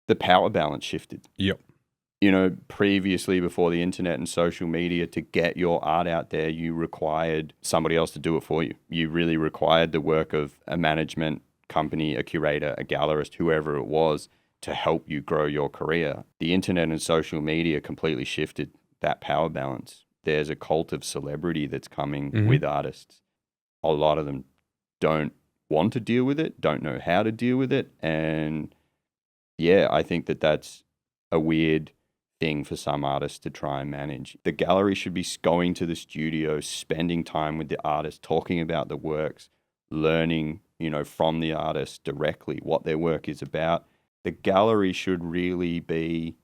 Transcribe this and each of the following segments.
the power balance shifted. Yep. You know, previously before the internet and social media, to get your art out there, you required somebody else to do it for you. You really required the work of a management company, a curator, a gallerist, whoever it was, to help you grow your career. The internet and social media completely shifted that power balance. There's a cult of celebrity that's coming with artists. A lot of them don't want to deal with it, don't know how to deal with it. And yeah, I think that that's a weird thing for some artists to try and manage. The gallery should be going to the studio, spending time with the artist, talking about the works, learning, you know, from the artist directly what their work is about. The gallery should really be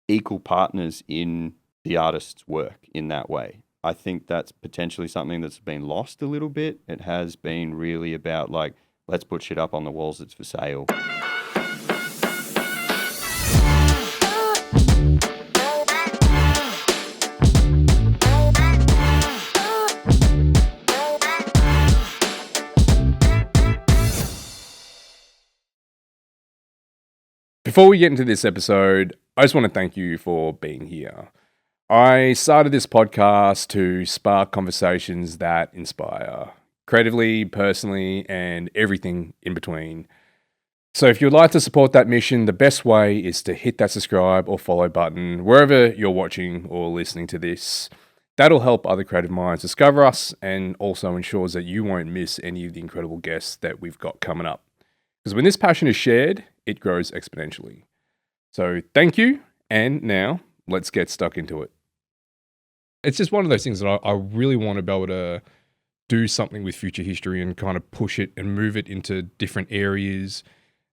equal partners in the artist's work in that way. I think that's potentially something that's been lost a little bit. It has been really about like, let's put shit up on the walls that's for sale. Before we get into this episode, I just want to thank you for being here. I started this podcast to spark conversations that inspire, creatively, personally, and everything in between. So if you'd like to support that mission, the best way is to hit that subscribe or follow button wherever you're watching or listening to this. That'll help other creative minds discover us and also ensures that you won't miss any of the incredible guests that we've got coming up. Because when this passion is shared, it grows exponentially. So thank you, and now let's get stuck into it. It's just one of those things that I really want to be able to do something with future history and kind of push it and move it into different areas.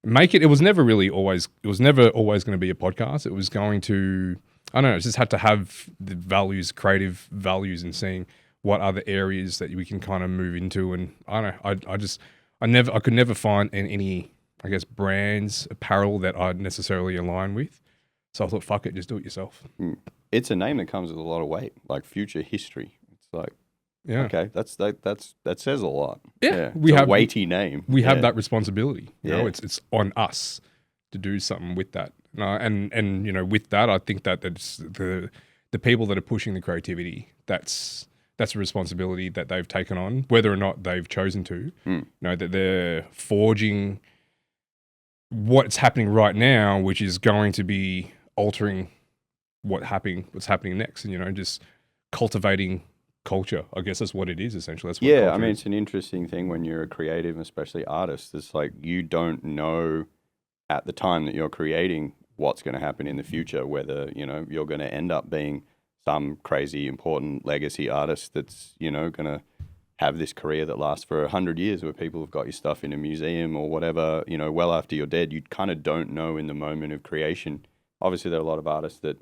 It was never always going to be a podcast. It was going to, I don't know, it just had to have the values, creative values, and seeing what other areas that we can kind of move into. And I don't know, I could never find any, I guess, brands, apparel that I'd necessarily align with. So I thought, fuck it, just do it yourself. It's a name that comes with a lot of weight, like future history. It's like, yeah, okay, that says a lot. Yeah, we have a weighty name. We have that responsibility. You know, Yeah. it's on us to do something with that. And you know, with that, I think that's the people that are pushing the creativity. That's a responsibility that they've taken on, whether or not they've chosen to. You know, that they're forging what's happening right now, which is going to be altering what's happening next, and you know, just cultivating culture. I guess that's what it is essentially. That's what I mean, it's an interesting thing when you're a creative, especially artist. It's like you don't know at the time that you're creating what's going to happen in the future. Whether you know you're going to end up being some crazy important legacy artist that's you know going to have this career that lasts for 100 years, where people have got your stuff in a museum or whatever. You know, well after you're dead, you kind of don't know in the moment of creation. Obviously, there are a lot of artists that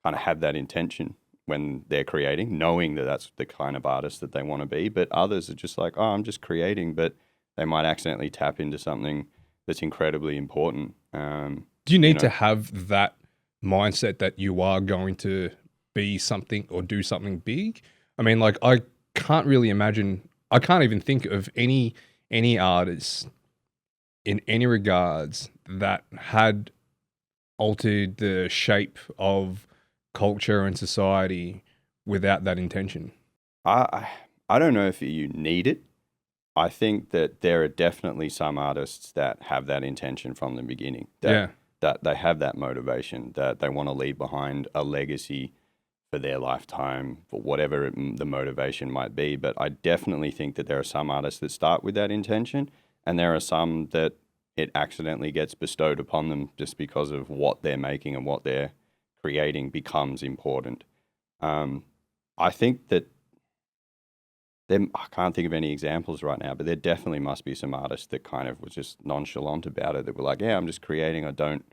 kind of have that intention when they're creating, knowing that that's the kind of artist that they want to be. But others are just like, oh, I'm just creating, but they might accidentally tap into something that's incredibly important. Do you need to have that mindset that you are going to be something or do something big? I mean, like, I can't even think of any artist in any regards that had altered the shape of culture and society without that intention. I don't know if you need it. I think that there are definitely some artists that have that intention from the beginning. That they have that motivation, that they want to leave behind a legacy for their lifetime, for whatever the motivation might be. But I definitely think that there are some artists that start with that intention, and there are some that it accidentally gets bestowed upon them just because of what they're making and what they're creating becomes important. I think that I can't think of any examples right now, but there definitely must be some artists that kind of was just nonchalant about it, that were like, yeah, I'm just creating. I don't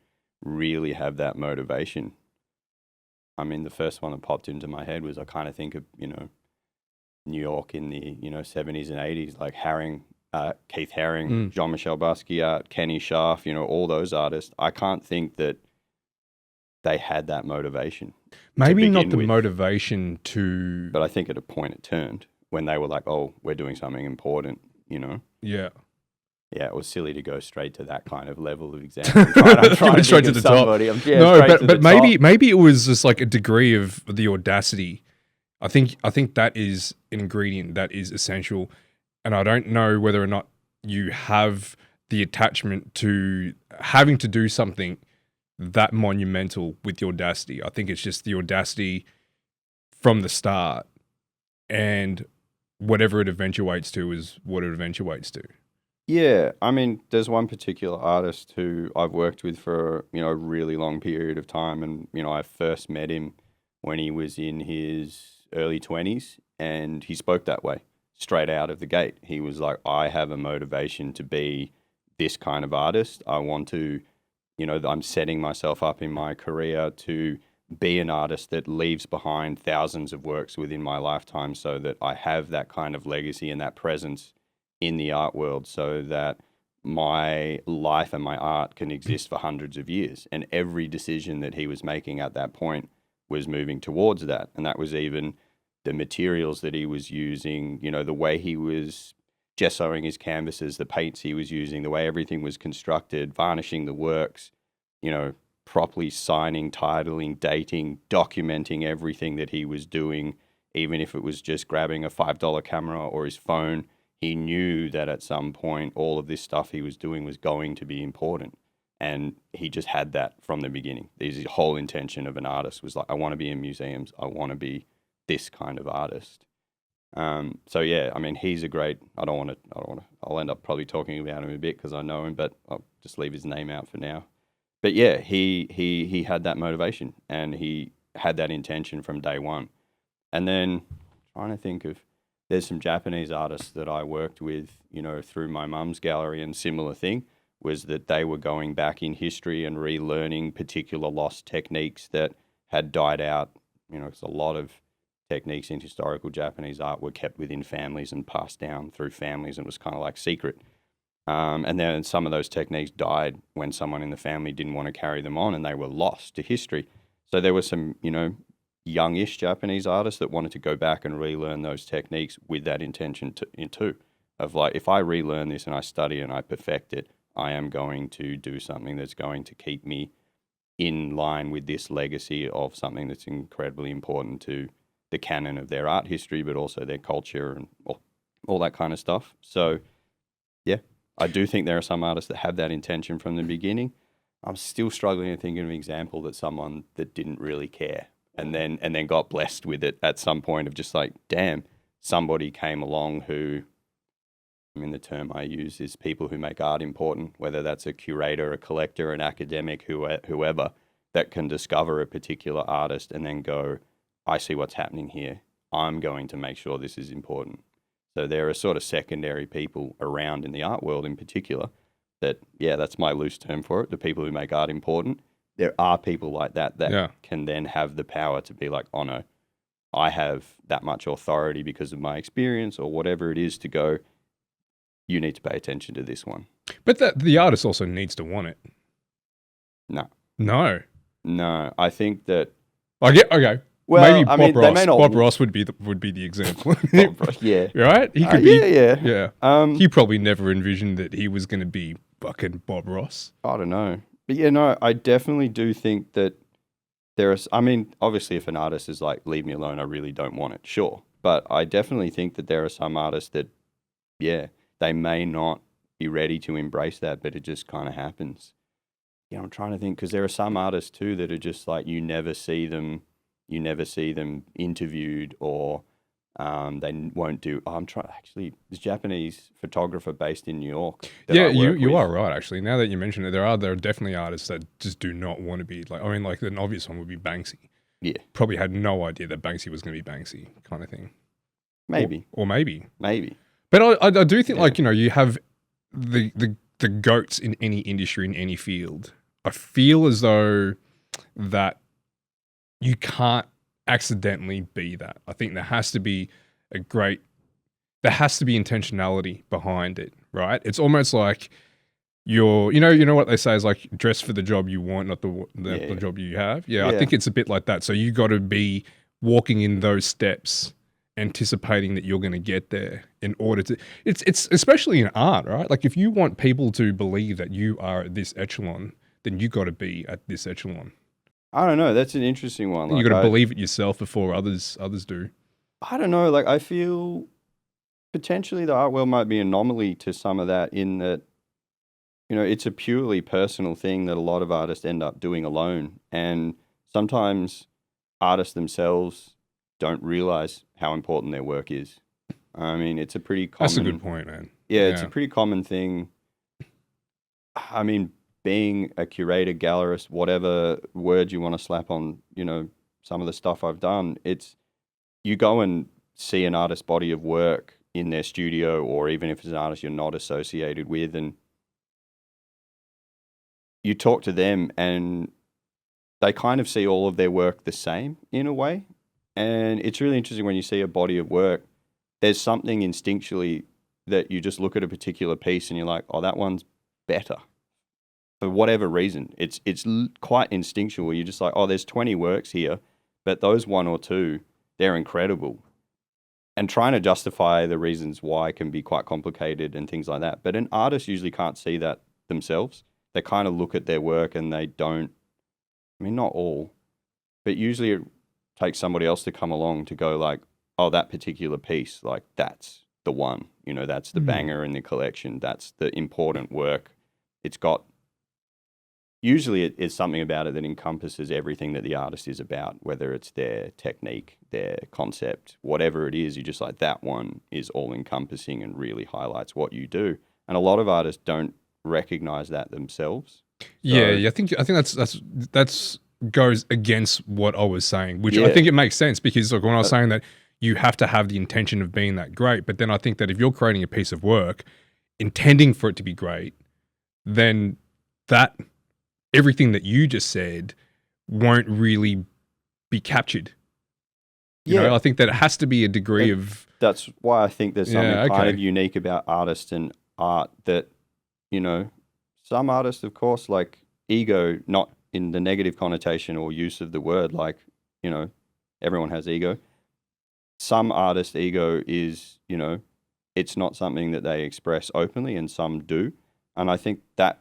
really have that motivation. I mean, the first one that popped into my head was I kind of think of, you know, New York in the, you know, 70s and 80s, like Keith Haring, Jean-Michel Basquiat, Kenny Scharf, you know, all those artists. I can't think that they had that motivation. Maybe not the motivation to... But I think at a point it turned when they were like, oh, we're doing something important, you know? Yeah. Yeah, it was silly to go straight to that kind of level of example. I'm trying to straight to think the of top. somebody. No, straight to but the top. maybe it was just like a degree of the audacity. I think that is an ingredient that is essential, and I don't know whether or not you have the attachment to having to do something that monumental with the audacity. I think it's just the audacity from the start, and whatever it eventuates to is what it eventuates to. Yeah, I mean, there's one particular artist who I've worked with for, a really long period of time. And, I first met him when he was in his early 20s, and he spoke that way straight out of the gate. He was like, I have a motivation to be this kind of artist. I want to, I'm setting myself up in my career to be an artist that leaves behind thousands of works within my lifetime so that I have that kind of legacy and that presence in the art world so that my life and my art can exist for hundreds of years. And every decision that he was making at that point was moving towards that. And that was even the materials that he was using, the way he was gessoing his canvases, the paints he was using, the way everything was constructed, varnishing the works, properly signing, titling, dating, documenting everything that he was doing, even if it was just grabbing a $5 camera or his phone. He knew that at some point all of this stuff he was doing was going to be important. And he just had that from the beginning. His whole intention of an artist was like, I want to be in museums. I want to be this kind of artist. So yeah, I mean, he's a great, I'll end up probably talking about him a bit because I know him, but I'll just leave his name out for now. But yeah, he had that motivation and he had that intention from day one. And then trying to think of, there's some Japanese artists that I worked with, through my mum's gallery, and similar thing was that they were going back in history and relearning particular lost techniques that had died out. Because a lot of techniques in historical Japanese art were kept within families and passed down through families and was kind of like secret. And then some of those techniques died when someone in the family didn't want to carry them on and they were lost to history. So there were some, youngish Japanese artists that wanted to go back and relearn those techniques with that intention too, of like, if I relearn this and I study and I perfect it, I am going to do something that's going to keep me in line with this legacy of something that's incredibly important to the canon of their art history, but also their culture and all that kind of stuff. So yeah, I do think there are some artists that have that intention from the beginning. I'm still struggling to think of an example that someone that didn't really care and then got blessed with it at some point of just like, damn, somebody came along who, I mean, the term I use is people who make art important, whether that's a curator, a collector, an academic, whoever, that can discover a particular artist and then go, I see what's happening here. I'm going to make sure this is important. So there are sort of secondary people around in the art world in particular that, yeah, that's my loose term for it, the people who make art important. There are people like that can then have the power to be like, oh no, I have that much authority because of my experience or whatever it is to go, you need to pay attention to this one. But the artist also needs to want it. No. I think that... Okay. Well, maybe Bob Ross would be the example. Bob Ross, yeah. Right? He could be... Yeah. He probably never envisioned that he was going to be fucking Bob Ross. I don't know. But yeah, no, I definitely do think that obviously if an artist is like, leave me alone, I really don't want it, sure. But I definitely think that there are some artists that, yeah, they may not be ready to embrace that, but it just kind of happens. I'm trying to think, because there are some artists too that are just like, you never see them interviewed or they won't do. There's a Japanese photographer based in New York. Yeah, you are right. Actually, now that you mention it, there are definitely artists that just do not want to be like. I mean, like an obvious one would be Banksy. Yeah, probably had no idea that Banksy was going to be Banksy, kind of thing. Maybe, or maybe. But I do think like you have the goats in any industry in any field. I feel as though that you can't accidentally be that. I think there has to be intentionality behind it, right? It's almost like you know what they say is like, dress for the job you want, not the job you have. Yeah, I think it's a bit like that. So you got to be walking in those steps anticipating that you're going to get there in order to it's especially in art, right? Like if you want people to believe that you are at this echelon, then you got to be at this echelon. I don't know. That's an interesting one. You Like got to believe it yourself before others do. I don't know. Like I feel potentially the art world might be an anomaly to some of that in that, it's a purely personal thing that a lot of artists end up doing alone. And sometimes artists themselves don't realize how important their work is. I mean, it's a pretty common... That's a good point, man. Yeah, it's a pretty common thing. I mean, being a curator, gallerist, whatever word you want to slap on, some of the stuff I've done, it's you go and see an artist's body of work in their studio, or even if it's an artist you're not associated with, and you talk to them and they kind of see all of their work the same in a way. And it's really interesting when you see a body of work, there's something instinctually that you just look at a particular piece and you're like, oh, that one's better. For whatever reason, it's quite instinctual. You're just like, oh, there's 20 works here, but those one or two, they're incredible. And trying to justify the reasons why can be quite complicated and things like that. But an artist usually can't see that themselves. They kind of look at their work and they don't, I mean, not all, but usually it takes somebody else to come along to go like, oh, that particular piece, like that's the one, that's the banger in the collection. That's the important work. It's got, usually it's something about it that encompasses everything that the artist is about, whether it's their technique, their concept, whatever it is. You just like, that one is all encompassing and really highlights what you do. And a lot of artists don't recognize that themselves. I think that's goes against what I was saying, which I think it makes sense because like when I was saying that you have to have the intention of being that great, but then I think that if you're creating a piece of work intending for it to be great, then that everything that you just said won't really be captured. You know, I think that it has to be a degree of... That's why I think there's something kind of unique about artists and art that, some artists, of course, like ego, not in the negative connotation or use of the word, like, everyone has ego. Some artists' ego is, it's not something that they express openly, and some do. And I think that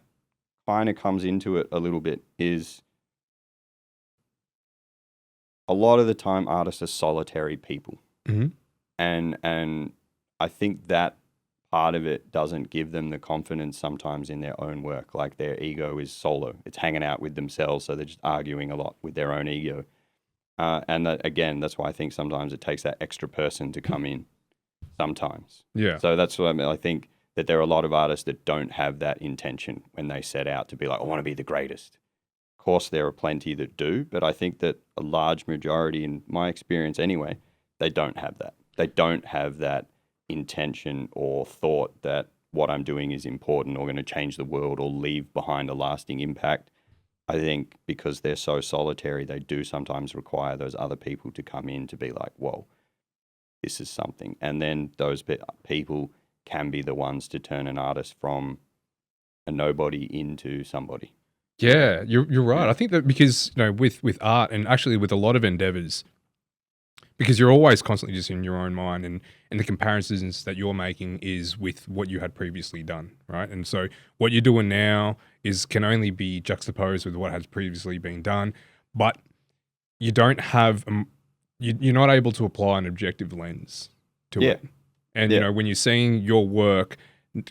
kind of comes into it a little bit is a lot of the time artists are solitary people. Mm-hmm. And I think that part of it doesn't give them the confidence sometimes in their own work. Like their ego is solo. It's hanging out with themselves, so they're just arguing a lot with their own ego. And that, again, that's why I think sometimes it takes that extra person to come in sometimes. Yeah. So that's what I mean. I think that there are a lot of artists that don't have that intention when they set out to be like, I want to be the greatest. Of course, there are plenty that do, but I think that a large majority, in my experience anyway, they don't have that. They don't have that intention or thought that what I'm doing is important or going to change the world or leave behind a lasting impact. I think because they're so solitary, they do sometimes require those other people to come in to be like, whoa, this is something. And then those people can be the ones to turn an artist from a nobody into somebody. Yeah, you're right. I think that because, with art and actually with a lot of endeavors, because you're always constantly just in your own mind and the comparisons that you're making is with what you had previously done, right? And so what you're doing now can only be juxtaposed with what has previously been done, but you don't have, you're not able to apply an objective lens to it. And, when you're seeing your work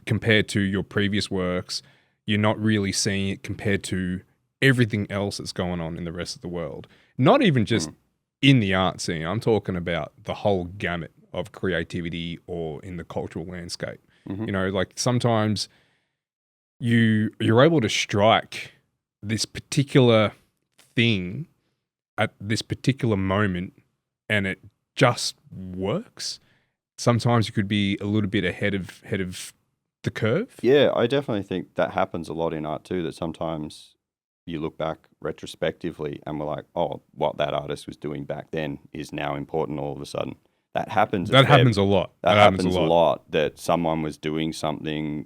compared to your previous works, you're not really seeing it compared to everything else that's going on in the rest of the world. Not even just in the art scene. I'm talking about the whole gamut of creativity or in the cultural landscape. Mm-hmm. Like sometimes you're able to strike this particular thing at this particular moment and it just works. Sometimes you could be a little bit ahead of the curve. Yeah, I definitely think that happens a lot in art too, that sometimes you look back retrospectively and we're like, oh, what that artist was doing back then is now important all of a sudden. That happens. That happens a lot. That happens a lot, that someone was doing something,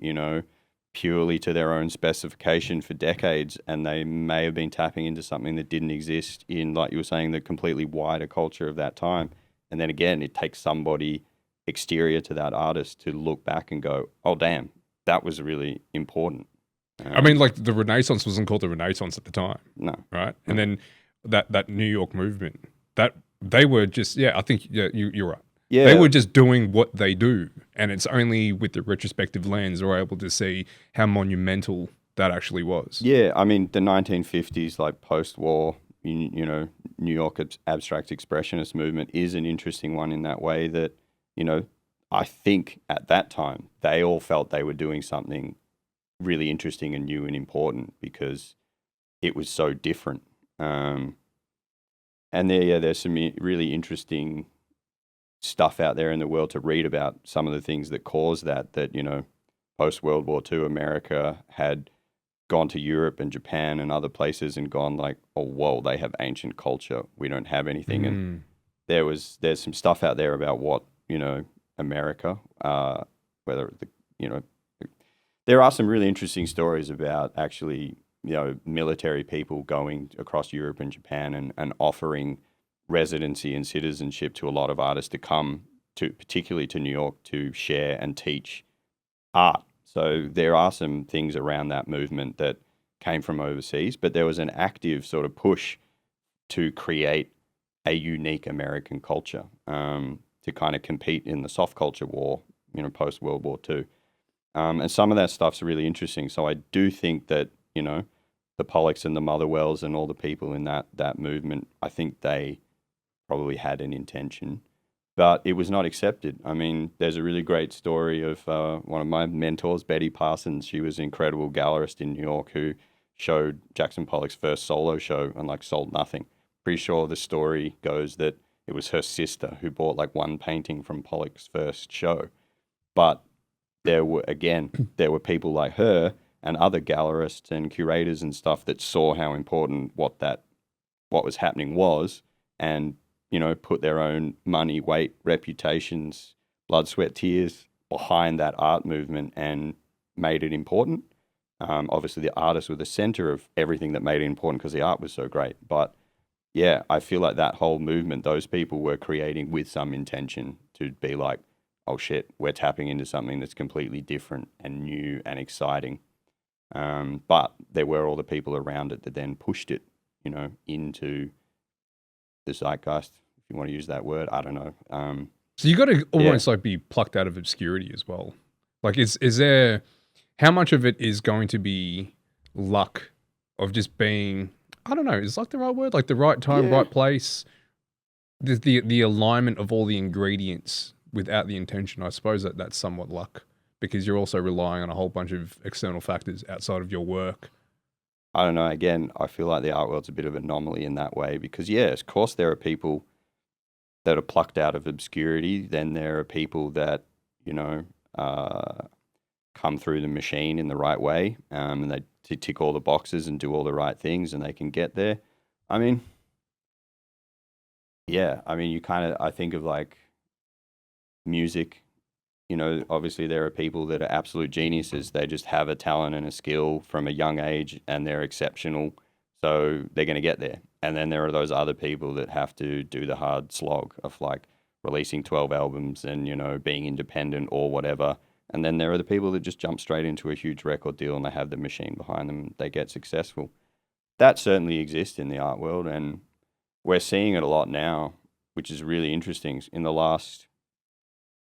purely to their own specification for decades, and they may have been tapping into something that didn't exist in, like you were saying, the completely wider culture of that time. And then again, it takes somebody exterior to that artist to look back and go, oh, damn, that was really important. I mean, like the Renaissance wasn't called the Renaissance at the time. No. Right. And then that New York movement, that they were just, I think you're right. Yeah. They were just doing what they do. And it's only with the retrospective lens we're able to see how monumental that actually was. Yeah. I mean, the 1950s, like post-war, you know, New York abstract expressionist movement is an interesting one in that way that, you know, I think at that time they all felt they were doing something really interesting and new and important because it was so different. And there's some really interesting stuff out there in the world to read about some of the things that caused that, you know, post World War II, America had gone to Europe and Japan and other places and gone like, oh, whoa, they have ancient culture. We don't have anything. And there's some stuff out there about what, you know, America, whether, you know, there are some really interesting stories about actually, you know, military people going across Europe and Japan and offering residency and citizenship to a lot of artists to come to, particularly to New York, to share and teach art. So there are some things around that movement that came from overseas, but there was an active sort of push to create a unique American culture to kind of compete in the soft culture war, you know, post World War II. And some of that stuff's really interesting. So I do think that, you know, the Pollocks and the Motherwells and all the people in that movement, I think they probably had an intention, but it was not accepted. I mean, there's a really great story of one of my mentors, Betty Parsons. She was an incredible gallerist in New York who showed Jackson Pollock's first solo show and like sold nothing. Pretty sure the story goes that it was her sister who bought like one painting from Pollock's first show. But there were people like her and other gallerists and curators and stuff that saw how important what was happening was, and, you know, put their own money, weight, reputations, blood, sweat, tears behind that art movement and made it important. Obviously, the artists were the center of everything that made it important because the art was so great. But yeah, I feel like that whole movement, those people were creating with some intention to be like, oh shit, we're tapping into something that's completely different and new and exciting. But there were all the people around it that then pushed it, you know, into the zeitgeist, if you want to use that word. I don't know. So you got to almost like be plucked out of obscurity as well. Like, is there, how much of it is going to be luck of just being, I don't know, is luck the right word? Like the right time, right place, the alignment of all the ingredients without the intention. I suppose that's somewhat luck because you're also relying on a whole bunch of external factors outside of your work. I don't know. Again, I feel like the art world's a bit of an anomaly in that way because, yeah, of course there are people that are plucked out of obscurity. Then there are people that, you know, come through the machine in the right way and they tick all the boxes and do all the right things and they can get there. I mean, yeah, I mean, I think of like music. You know, obviously there are people that are absolute geniuses. They just have a talent and a skill from a young age and they're exceptional. So they're going to get there. And then there are those other people that have to do the hard slog of like releasing 12 albums and, you know, being independent or whatever. And then there are the people that just jump straight into a huge record deal and they have the machine behind them. They get successful. That certainly exists in the art world. And we're seeing it a lot now, which is really interesting. In the last,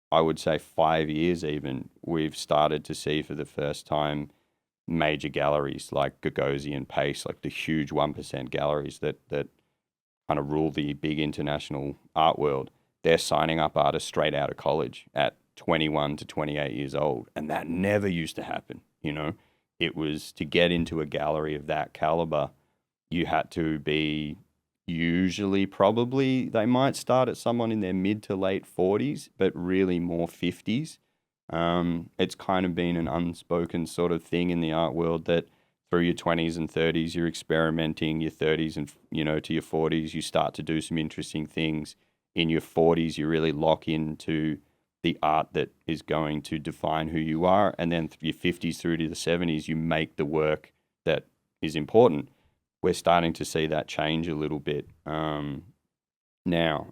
I would say 5 years even, we've started to see for the first time major galleries like Gagosian Pace, like the huge 1% galleries that kind of rule the big international art world. They're signing up artists straight out of college at 21 to 28 years old. And that never used to happen, you know. It was to get into a gallery of that caliber, you had to be usually probably they might start at someone in their mid to late 40s, but really more 50s. It's kind of been an unspoken sort of thing in the art world that through your 20s and 30s, you're experimenting, your 30s and, you know, to your 40s, you start to do some interesting things. In your 40s, you really lock into the art that is going to define who you are. And then your 50s through to the 70s, you make the work that is important. We're starting to see that change a little bit now.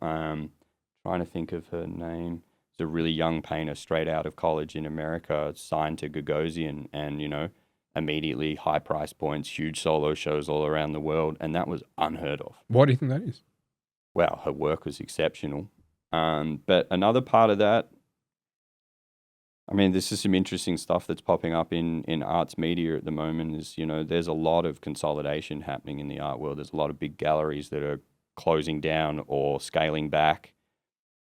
trying to think of her name. It's a really young painter straight out of college in America, signed to Gagosian, and immediately high price points, huge solo shows all around the world, and that was unheard of. Why do you think that is? Well, her work was exceptional. But another part of that, I mean, this is some interesting stuff that's popping up in arts media at the moment is, there's a lot of consolidation happening in the art world. There's a lot of big galleries that are closing down or scaling back.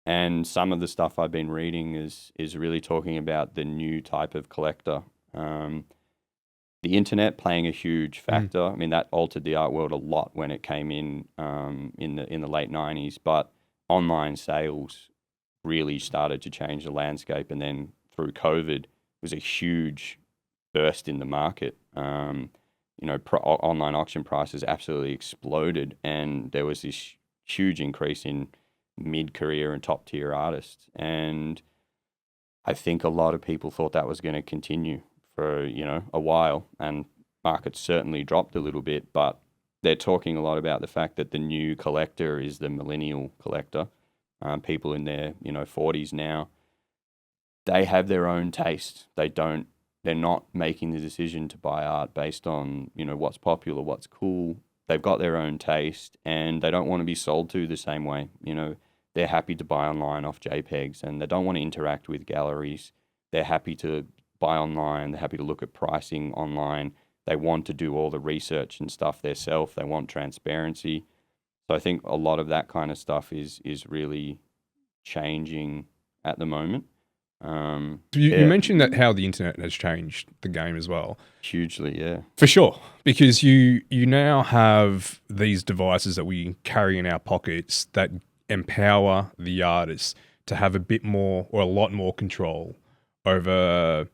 And some of the stuff I've been reading is really talking about the new type of collector. The internet playing a huge factor. I mean, that altered the art world a lot when it came in the late 90s, but online sales really started to change the landscape. And then through COVID, it was a huge burst in the market. Online auction prices absolutely exploded, and there was this huge increase in mid-career and top-tier artists. And I think a lot of people thought that was going to continue for, a while, and markets certainly dropped a little bit, but they're talking a lot about the fact that the new collector is the millennial collector. People in their, 40s now, they have their own taste. They're not making the decision to buy art based on, what's popular, what's cool. They've got their own taste, and they don't want to be sold to the same way. They're happy to buy online off JPEGs, and they don't want to interact with galleries. They're happy to buy online. They're happy to look at pricing online. They want to do all the research and stuff themselves. They want transparency. So I think a lot of that kind of stuff is really changing at the moment. You mentioned that how the internet has changed the game as well. Hugely, yeah. For sure, because you now have these devices that we carry in our pockets that empower the artists to have a bit more or a lot more control over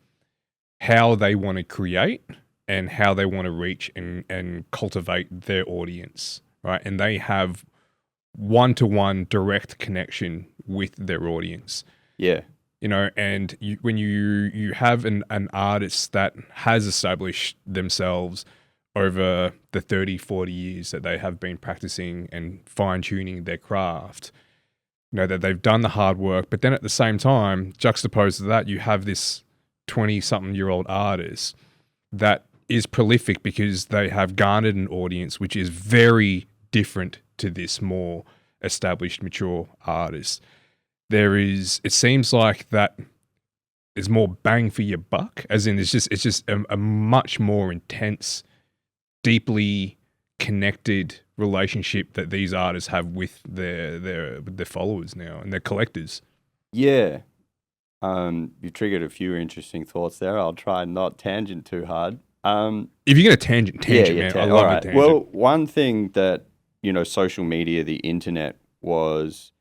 how they want to create and how they want to reach and cultivate their audience, right? And they have one-to-one direct connection with their audience. Yeah. And when you have an artist that has established themselves over the 30, 40 years that they have been practicing and fine-tuning their craft, that they've done the hard work, but then at the same time, juxtaposed to that, you have this 20-something-year-old artist that is prolific because they have garnered an audience which is very different to this more established, mature artist. It seems like that there's more bang for your buck, as in it's just a much more intense, deeply connected relationship that these artists have with their followers now and their collectors. Yeah. You triggered a few interesting thoughts there. I'll try and not tangent too hard. If you're going to tangent, man. I love a tangent. Well, one thing that, social media, the internet was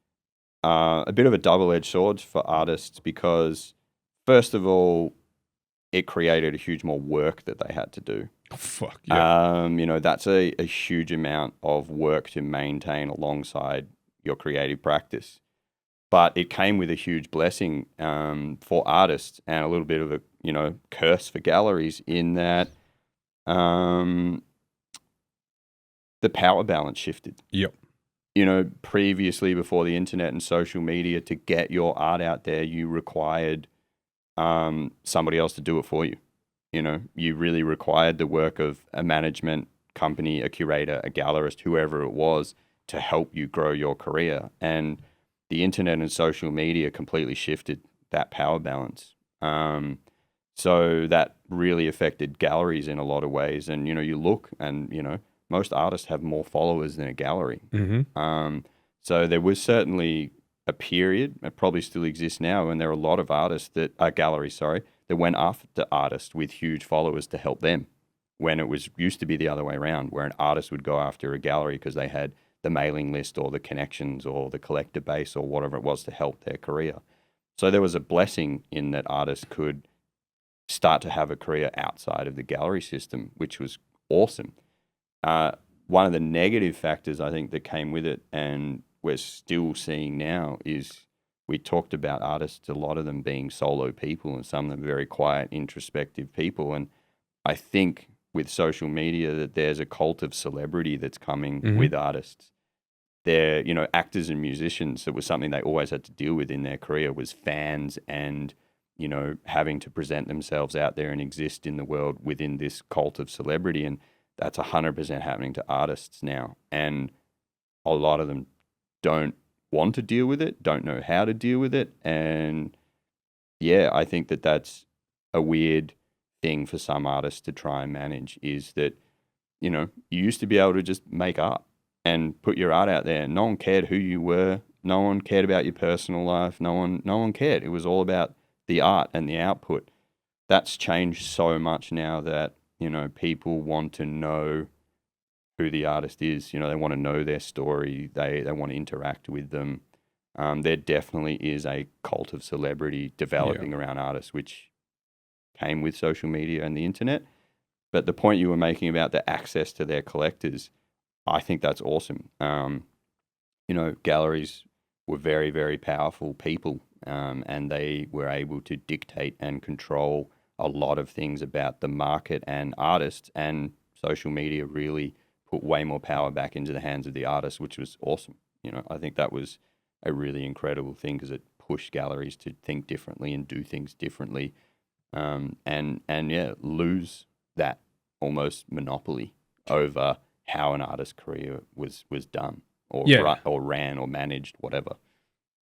a bit of a double-edged sword for artists because, first of all, it created a huge more work that they had to do. Oh, fuck, yeah. That's a huge amount of work to maintain alongside your creative practice. But it came with a huge blessing for artists and a little bit of a, curse for galleries in that the power balance shifted. Yep. Previously before the internet and social media, to get your art out there, you required somebody else to do it for you. You really required the work of a management company, a curator, a gallerist, whoever it was, to help you grow your career. And the internet and social media completely shifted that power balance. So that really affected galleries in a lot of ways. And, you look and, most artists have more followers than a gallery. Mm-hmm. So there was certainly a period, it probably still exists now, and there are a lot of artists that went after artists with huge followers to help them, when it used to be the other way around, where an artist would go after a gallery because they had the mailing list or the connections or the collector base or whatever it was to help their career. So there was a blessing in that artists could start to have a career outside of the gallery system, which was awesome. One of the negative factors I think that came with it, and we're still seeing now, is we talked about artists, a lot of them being solo people and some of them very quiet, introspective people. And I think with social media that there's a cult of celebrity that's coming with artists. their, actors and musicians, it was something they always had to deal with in their career, was fans and, having to present themselves out there and exist in the world within this cult of celebrity. And that's 100% happening to artists now. And a lot of them don't want to deal with it, don't know how to deal with it. And yeah, I think that that's a weird thing for some artists to try and manage, is that, you used to be able to just make art and put your art out there. No one cared who you were. No one cared about your personal life. No one cared. It was all about the art and the output. That's changed so much now that, people want to know who the artist is. They want to know their story. They want to interact with them. There definitely is a cult of celebrity developing around artists, which came with social media and the internet. But the point you were making about the access to their collectors, I think that's awesome. Galleries were very, very powerful people, and they were able to dictate and control a lot of things about the market and artists, and social media really put way more power back into the hands of the artists, which was awesome. I think that was a really incredible thing, because it pushed galleries to think differently and do things differently, and lose that almost monopoly over how an artist's career was done, or or ran or managed, whatever.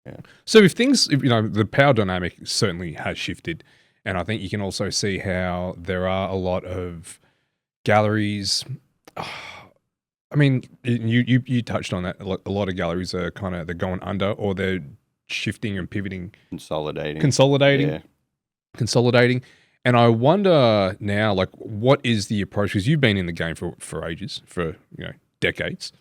Yeah. So if the power dynamic certainly has shifted, and I think you can also see how there are a lot of galleries. I mean, you touched on that. A lot of galleries are they're going under, or they're shifting and pivoting, consolidating. And I wonder now, what is the approach? Because you've been in the game for ages, for decades.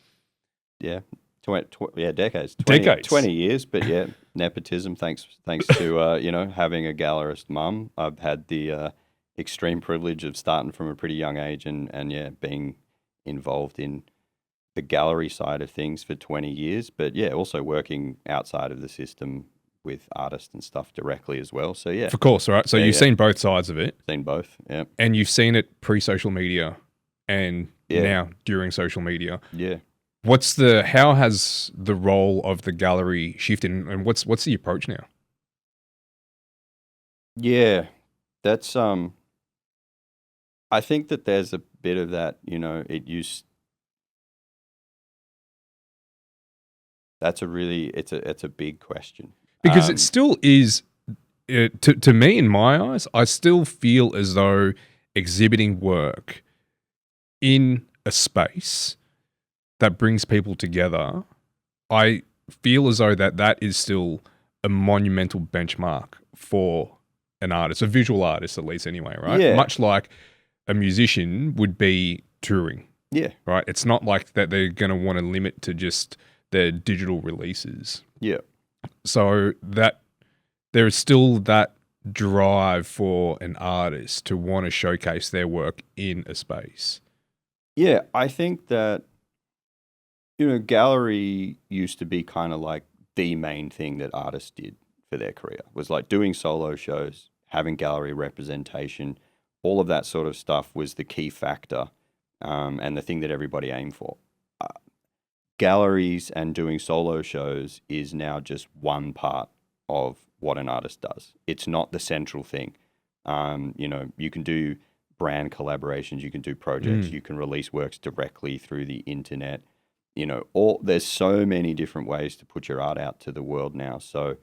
Yeah, decades. Decades. 20 years, but yeah, nepotism. Thanks to having a gallerist mum. I've had the extreme privilege of starting from a pretty young age, and being involved in the gallery side of things for 20 years. But yeah, also working outside of the system with artists and stuff directly as well. So yeah, of course, right. So you've seen both sides of it. Seen both, yeah. And you've seen it pre-social media and now during social media. Yeah. How has the role of the gallery shifted, and what's the approach now? Yeah, that's I think that there's a bit of that. That's it's a big question. Because it still is, to me, in my eyes, I still feel as though exhibiting work in a space that brings people together, I feel as though that is still a monumental benchmark for an artist, a visual artist at least anyway, right? Yeah. Much like a musician would be touring. Yeah. Right? It's not like that they're going to want to limit to just their digital releases. Yeah. So that there is still that drive for an artist to want to showcase their work in a space. Yeah, I think that, gallery used to be kind of like the main thing that artists did for their career, was like doing solo shows, having gallery representation, all of that sort of stuff was the key factor, and the thing that everybody aimed for. Galleries and doing solo shows is now just one part of what an artist does. It's not the central thing. You can do brand collaborations, you can do projects, you can release works directly through the internet. There's so many different ways to put your art out to the world now. So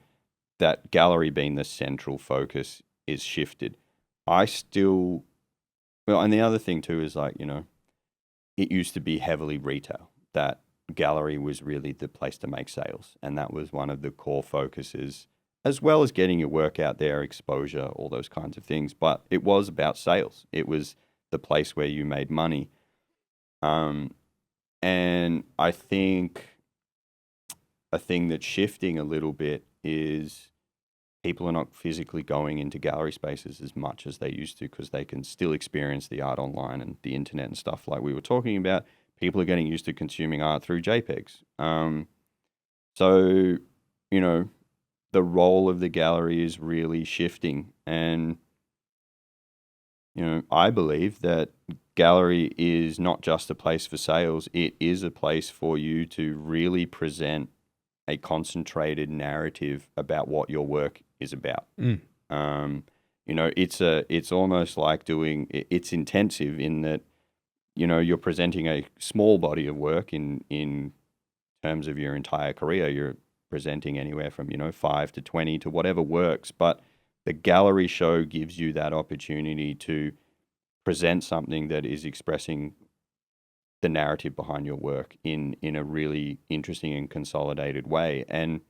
that gallery being the central focus is shifted. And the other thing too is it used to be heavily retail. That gallery was really the place to make sales, and that was one of the core focuses, as well as getting your work out there, exposure, all those kinds of things. But it was about sales. It was the place where you made money. And I think a thing that's shifting a little bit is people are not physically going into gallery spaces as much as they used to, because they can still experience the art online and the internet and stuff like we were talking about. People are getting used to consuming art through JPEGs. So, the role of the gallery is really shifting. And, I believe that gallery is not just a place for sales. It is a place for you to really present a concentrated narrative about what your work is about. It's almost like it's intensive in that, you're presenting a small body of work in terms of your entire career. You're presenting anywhere from, 5 to 20 to whatever works. But the gallery show gives you that opportunity to present something that is expressing the narrative behind your work in a really interesting and consolidated way. And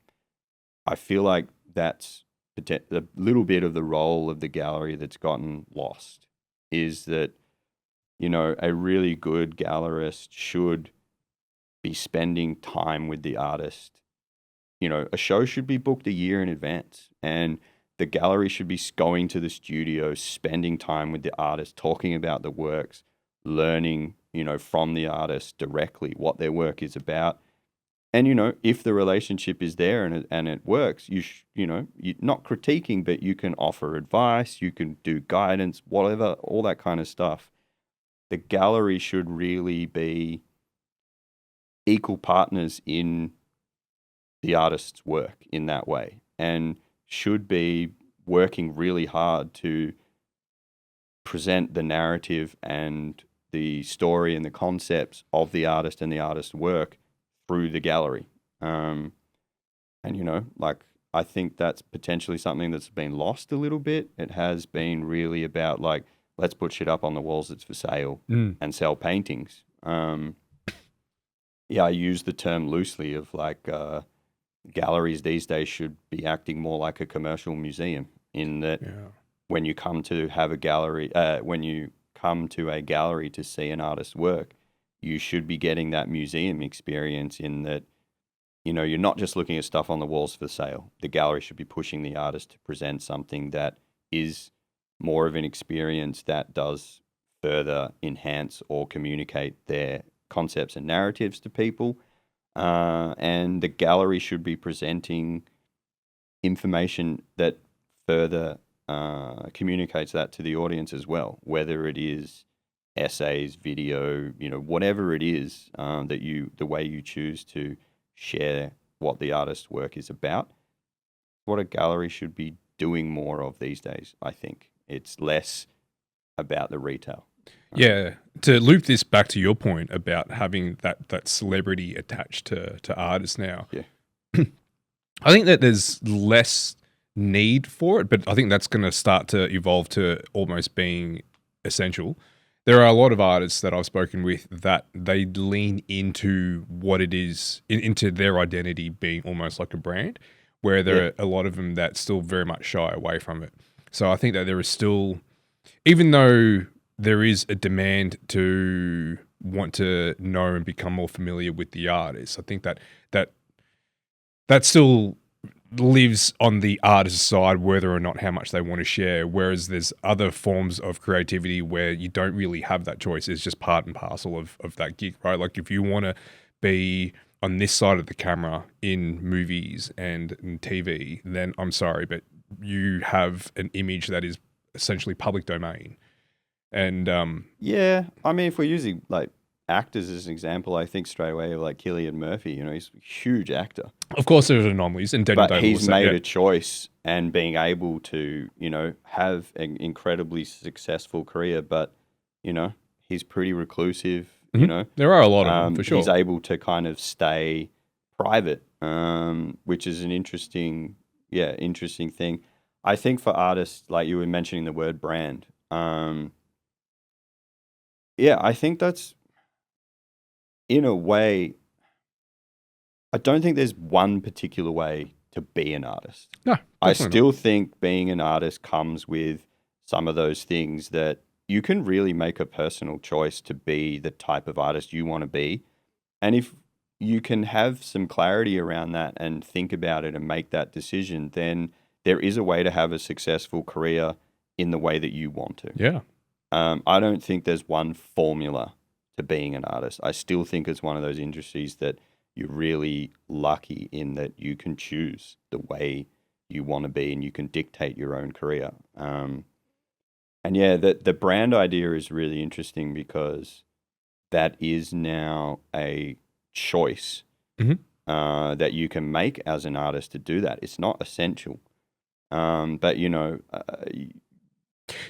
I feel like that's a little bit of the role of the gallery that's gotten lost, is that, a really good gallerist should be spending time with the artist. A show should be booked a year in advance, and the gallery should be going to the studio, spending time with the artist, talking about the works, learning, from the artist directly what their work is about. And, if the relationship is there and it works, you're not critiquing, but you can offer advice, you can do guidance, whatever, all that kind of stuff. The gallery should really be equal partners in the artist's work in that way, and should be working really hard to present the narrative and the story and the concepts of the artist and the artist's work through the gallery. I think that's potentially something that's been lost a little bit. It has been really about let's put shit up on the walls that's for sale and sell paintings. I use the term loosely of galleries these days should be acting more like a commercial museum, in that when you come to have a gallery, when you come to a gallery to see an artist's work, you should be getting that museum experience, in that, you're not just looking at stuff on the walls for sale. The gallery should be pushing the artist to present something that is more of an experience that does further enhance or communicate their concepts and narratives to people. And the gallery should be presenting information that further communicates that to the audience as well, whether it is essays, video, whatever it is, the way you choose to share what the artist's work is about. What a gallery should be doing more of these days, I think. It's less about the retail. Yeah, to loop this back to your point about having that celebrity attached to artists now. Yeah. I think that there's less need for it, but I think that's going to start to evolve to almost being essential. There are a lot of artists that I've spoken with that they lean into what it is, into their identity being almost like a brand, where there are a lot of them that still very much shy away from it. So I think that there is still, even though there is a demand to want to know and become more familiar with the artist, I think that still lives on the artist's side, whether or not how much they want to share, whereas there's other forms of creativity where you don't really have that choice. It's just part and parcel of that gig, right? Like if you want to be on this side of the camera in movies and in TV, then I'm sorry, but you have an image that is essentially public domain. And if we're using actors as an example, I think straight away of Cillian Murphy. He's a huge actor. Of course, there's anomalies, and but he's made a choice, and being able to have an incredibly successful career. But he's pretty reclusive. There are a lot of them for sure. He's able to kind of stay private, which is an interesting thing. I think for artists, like you were mentioning the word brand. I think that's, in a way, I don't think there's one particular way to be an artist. No, I still think being an artist comes with some of those things that you can really make a personal choice to be the type of artist you want to be. And if you can have some clarity around that and think about it and make that decision, then there is a way to have a successful career in the way that you want to. Yeah. I don't think there's one formula to being an artist. I still think it's one of those industries that you're really lucky in, that you can choose the way you want to be and you can dictate your own career. And yeah, the brand idea is really interesting because that is now a choice Mhm. that you can make as an artist to do that. It's not essential, but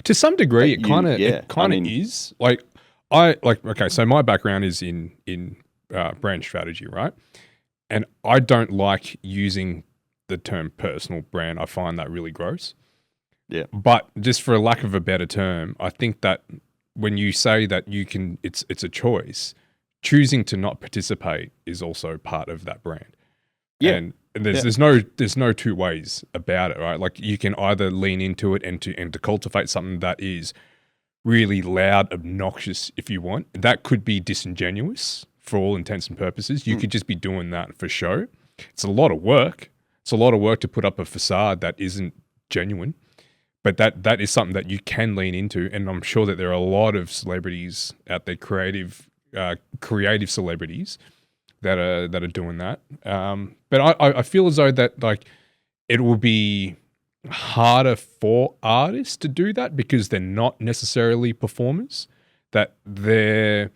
To some degree, it kind of yeah. I mean, is. Okay. So my background is in brand strategy, right? And I don't like using the term personal brand. I find that really gross. yeah, But just for a lack of a better term, I think that when you say that you can, it's a choice. Choosing to not participate is also part of that brand. yeah, And yeah, there's no two ways about it, right? Like you can either lean into it and to cultivate something that is really loud, obnoxious if you want. That could be disingenuous for all intents and purposes. You could just be doing that for show. It's a lot of work. It's a lot of work to put up a facade that isn't genuine. But that is something that you can lean into, and I'm sure that there are a lot of celebrities out there, creative celebrities that are doing that. But I feel as though that like it will be harder for artists to do that because they're not necessarily performers. That there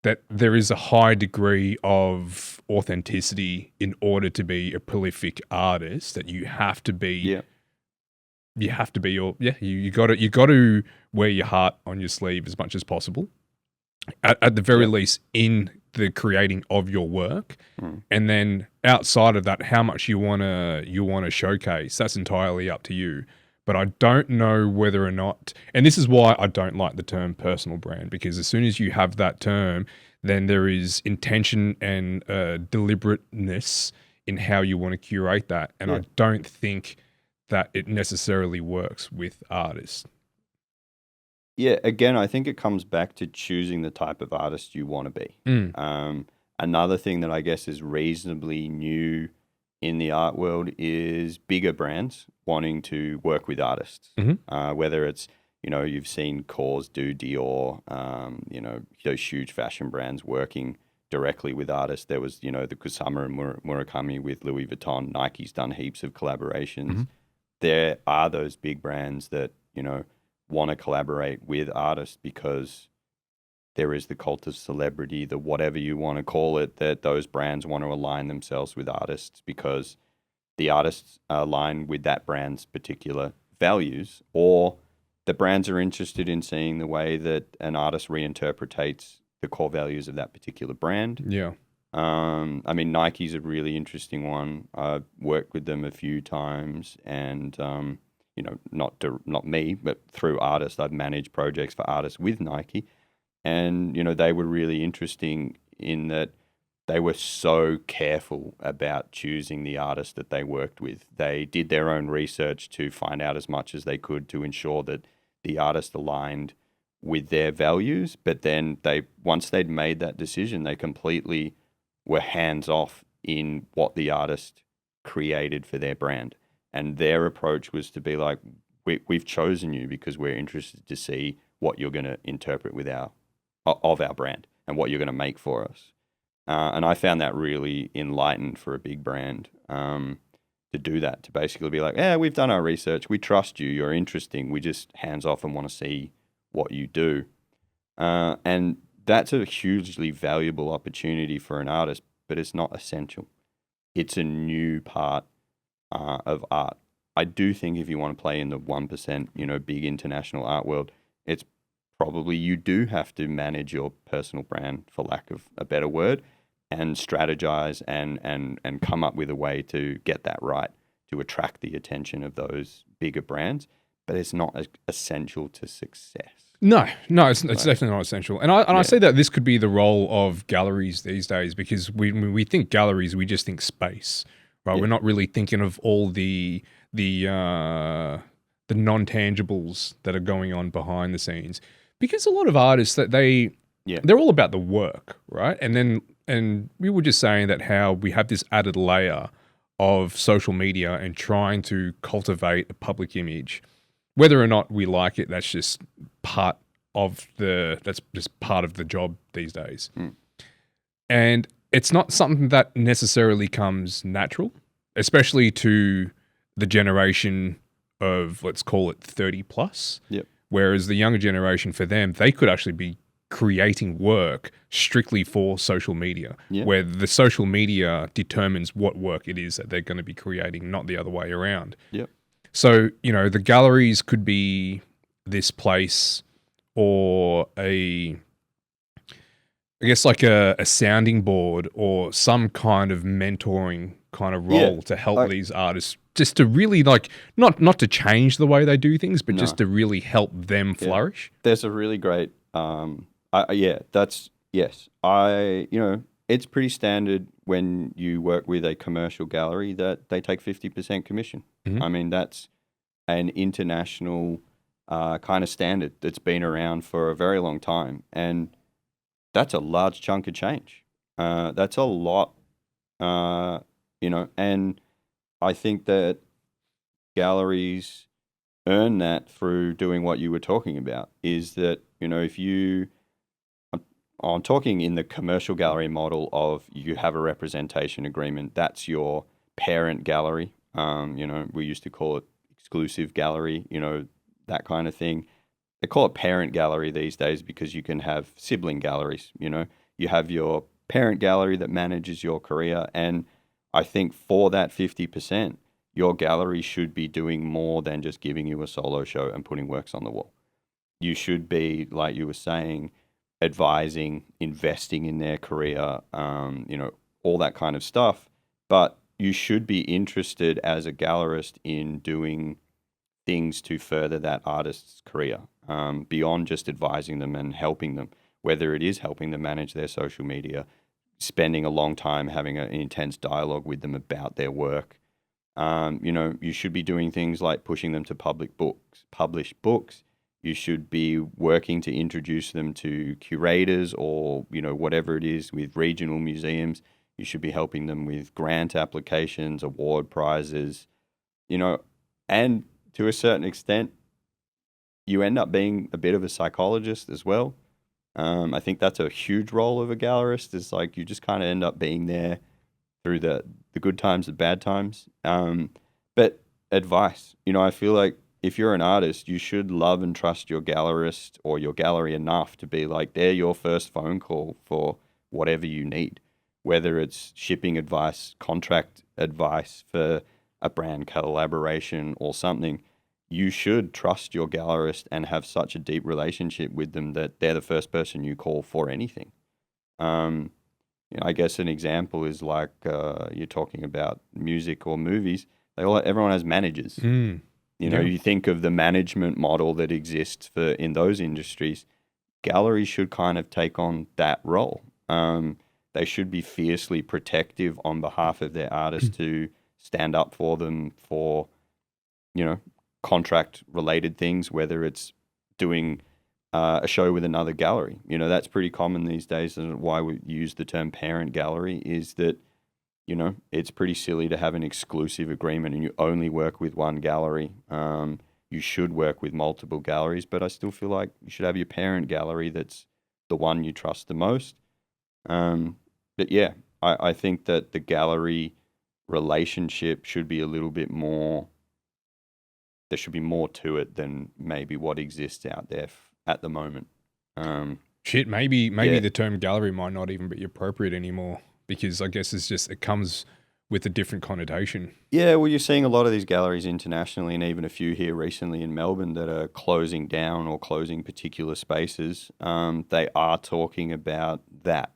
is a high degree of authenticity in order to be a prolific artist. That you have to be. yeah, You have to be you got to wear your heart on your sleeve as much as possible. At the very yeah. least, in the creating of your work, Mm. and then outside of that, how much you wanna showcase, that's entirely up to you. But I don't know whether or not, and this is why I don't like the term personal brand, because as soon as you have that term, then there is intention and deliberateness in how you want to curate that, and Yeah. I don't think that it necessarily works with artists. Yeah, again, I think it comes back to choosing the type of artist you want to be. Mm. Another thing that I guess is reasonably new in the art world is bigger brands wanting to work with artists. Mhm. Whether it's, you've seen Kors do Dior, those huge fashion brands working directly with artists. There was, the Kusama and Murakami with Louis Vuitton. Nike's done heaps of collaborations. Mhm. There are those big brands that, want to collaborate with artists because there is the cult of celebrity, the whatever you want to call it, that those brands want to align themselves with artists because the artists align with that brand's particular values, or the brands are interested in seeing the way that an artist reinterpretates the core values of that particular brand. Yeah. I mean, Nike's a really interesting one. I've worked with them a few times, and not me, but through artists, I've managed projects for artists with Nike, and they were really interesting in that they were so careful about choosing the artist that they worked with. They did their own research to find out as much as they could to ensure that the artist aligned with their values. But then once they'd made that decision, they completely were hands off in what the artist created for their brand. And their approach was to be like, we've chosen you because we're interested to see what you're going to interpret of our brand and what you're going to make for us. And I found that really enlightened for a big brand to do that, to basically be like, yeah, we've done our research. We trust you. You're interesting. We just hands off and want to see what you do. And that's a hugely valuable opportunity for an artist, but it's not essential. It's a new part of art. I do think if you want to play in the 1%, big international art world, it's probably you do have to manage your personal brand, for lack of a better word, and strategize and come up with a way to get that right, to attract the attention of those bigger brands. But it's not essential to success. No, it's definitely not essential. And I say that this could be the role of galleries these days, because when we think galleries, we just think space, right? Yeah. We're not really thinking of all the non-tangibles that are going on behind the scenes, because a lot of artists that they're all about the work, right? And we were just saying that how we have this added layer of social media and trying to cultivate a public image. Whether or not we like it, that's just part of the job these days. Mm. And it's not something that necessarily comes natural, especially to the generation of, let's call it 30 plus. Yep. Whereas the younger generation, for them, they could actually be creating work strictly for social media, Yeah. where the social media determines what work it is that they're going to be creating, not the other way around. Yep. So, the galleries could be this place, or I guess like a sounding board or some kind of mentoring kind of role to help these artists, just to really not to change the way they do things, but just to really help them flourish. There's a really great, it's pretty standard when you work with a commercial gallery that they take 50% commission. Mhm. I mean, that's an international kind of standard that's been around for a very long time. And that's a large chunk of change. That's a lot, and I think that galleries earn that through doing what you were talking about, is that, if I'm talking in the commercial gallery model of you have a representation agreement, that's your parent gallery. We used to call it exclusive gallery, that kind of thing. They call it parent gallery these days because you can have sibling galleries. You have your parent gallery that manages your career. And I think for that 50%, your gallery should be doing more than just giving you a solo show and putting works on the wall. You should be, like you were saying, advising, investing in their career, all that kind of stuff. But you should be interested as a gallerist in doing things to further that artist's career, beyond just advising them and helping them, whether it is helping them manage their social media, spending a long time having an intense dialogue with them about their work. You should be doing things like pushing them to publish books. You should be working to introduce them to curators or, whatever it is with regional museums. You should be helping them with grant applications, award prizes, and to a certain extent, you end up being a bit of a psychologist as well. I think that's a huge role of a gallerist, is like you just kind of end up being there through the good times, the bad times. But advice, I feel like if you're an artist, you should love and trust your gallerist or your gallery enough to be like, they're your first phone call for whatever you need, whether it's shipping advice, contract advice for a brand collaboration or something. You should trust your gallerist and have such a deep relationship with them that they're the first person you call for anything. I guess an example is like you're talking about music or movies. Everyone has managers. You think of the management model that exists in those industries. Galleries should kind of take on that role. They should be fiercely protective on behalf of their artists to stand up for them for, contract related things, whether it's doing a show with another gallery. That's pretty common these days, and why we use the term parent gallery is that, it's pretty silly to have an exclusive agreement and you only work with one gallery. You should work with multiple galleries, but I still feel like you should have your parent gallery that's the one you trust the most. But yeah, I think that the gallery relationship should be a little bit more, there should be more to it than maybe what exists out there at the moment. Maybe the term gallery might not even be appropriate anymore, because I guess it comes with a different connotation. Yeah, well, you're seeing a lot of these galleries internationally, and even a few here recently in Melbourne, that are closing down or closing particular spaces. They are talking about that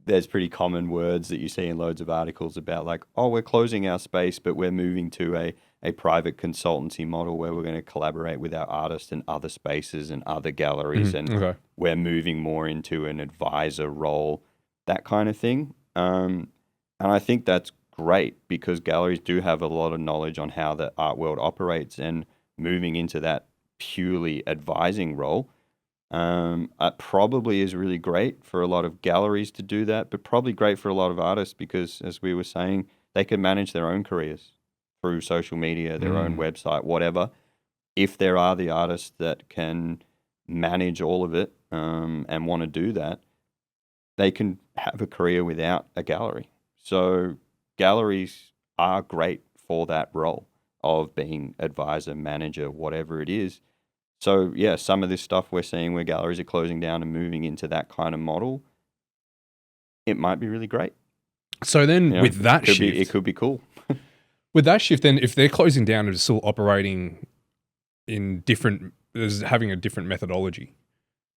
there's pretty common words that you see in loads of articles about, like, oh, we're closing our space, but we're moving to a private consultancy model where we're going to collaborate with our artists and other spaces and other galleries, and we're moving more into an advisor role, that kind of thing. And I think that's great, because galleries do have a lot of knowledge on how the art world operates, and moving into that purely advising role probably is really great for a lot of galleries to do that, but probably great for a lot of artists, because, as we were saying, they can manage their own careers through social media, their own website, whatever. If there are the artists that can manage all of it and want to do that, they can have a career without a gallery. So galleries are great for that role of being advisor, manager, whatever it is. So yeah, some of this stuff we're seeing where galleries are closing down and moving into that kind of model, it might be really great. So then You know, with that it could be cool. with that shift, then if they're closing down and still operating in as having a different methodology.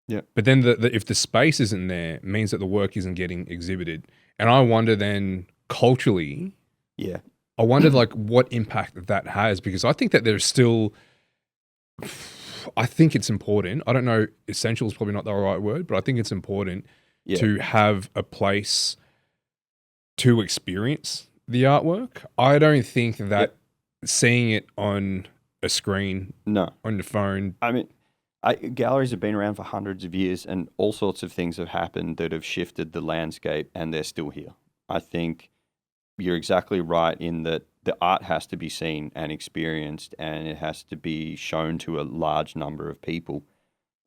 Yeah. But then if the space isn't there, it means that the work isn't getting exhibited. And I wonder then culturally, Yeah. I wondered like what impact that has, because I think that there's still, I think it's important. I don't know, essential is probably not the right word, but I think it's important to have a place to experience the artwork. I don't think that seeing it on a screen, on your phone. I mean, galleries have been around for hundreds of years, and all sorts of things have happened that have shifted the landscape, and they're still here. I think you're exactly right in that the art has to be seen and experienced, and it has to be shown to a large number of people.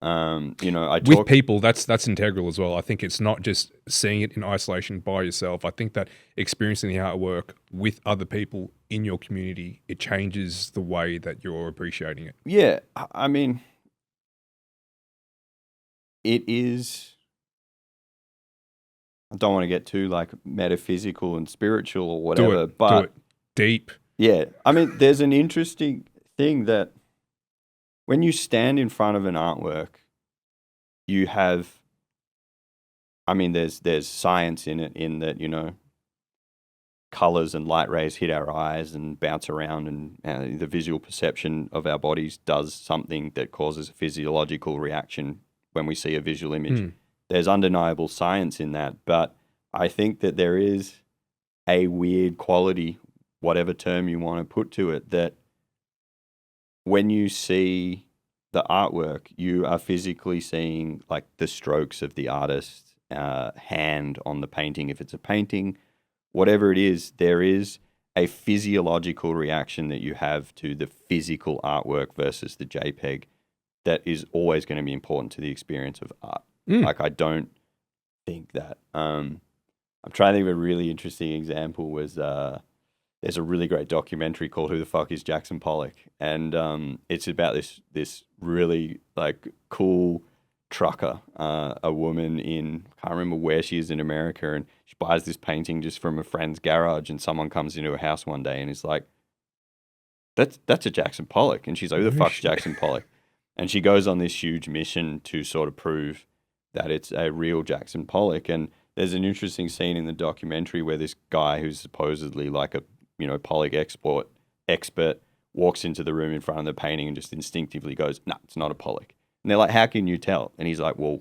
With people, that's integral as well. I think it's not just seeing it in isolation by yourself. I think that experiencing the artwork with other people in your community, it changes the way that you're appreciating it. Yeah, I mean, it is. I don't want to get too like metaphysical and spiritual or whatever, but do it deep. Yeah, I mean, there's an interesting thing that when you stand in front of an artwork, you have. I mean, there's science in it, in that, colors and light rays hit our eyes and bounce around, and the visual perception of our bodies does something that causes a physiological reaction when we see a visual image. There's undeniable science in that, but I think that there is a weird quality, whatever term you want to put to it, that when you see the artwork, you are physically seeing like the strokes of the artist's hand on the painting. If it's a painting, whatever it is, there is a physiological reaction that you have to the physical artwork versus the JPEG that is always going to be important to the experience of art. Like, I don't think that. I'm trying to think of a really interesting example. Was there's a really great documentary called "Who the Fuck is Jackson Pollock?" and it's about this really like cool trucker, a woman in, I can't remember where she is in America, and she buys this painting just from a friend's garage, and someone comes into her house one day and is like, "That's a Jackson Pollock," and she's like, "Who the fuck's Jackson Pollock?" And she goes on this huge mission to sort of prove that it's a real Jackson Pollock. And there's an interesting scene in the documentary where this guy who's supposedly like a Pollock expert walks into the room in front of the painting and just instinctively goes, "No, it's not a Pollock." And they're like, "How can you tell?" And he's like, "Well,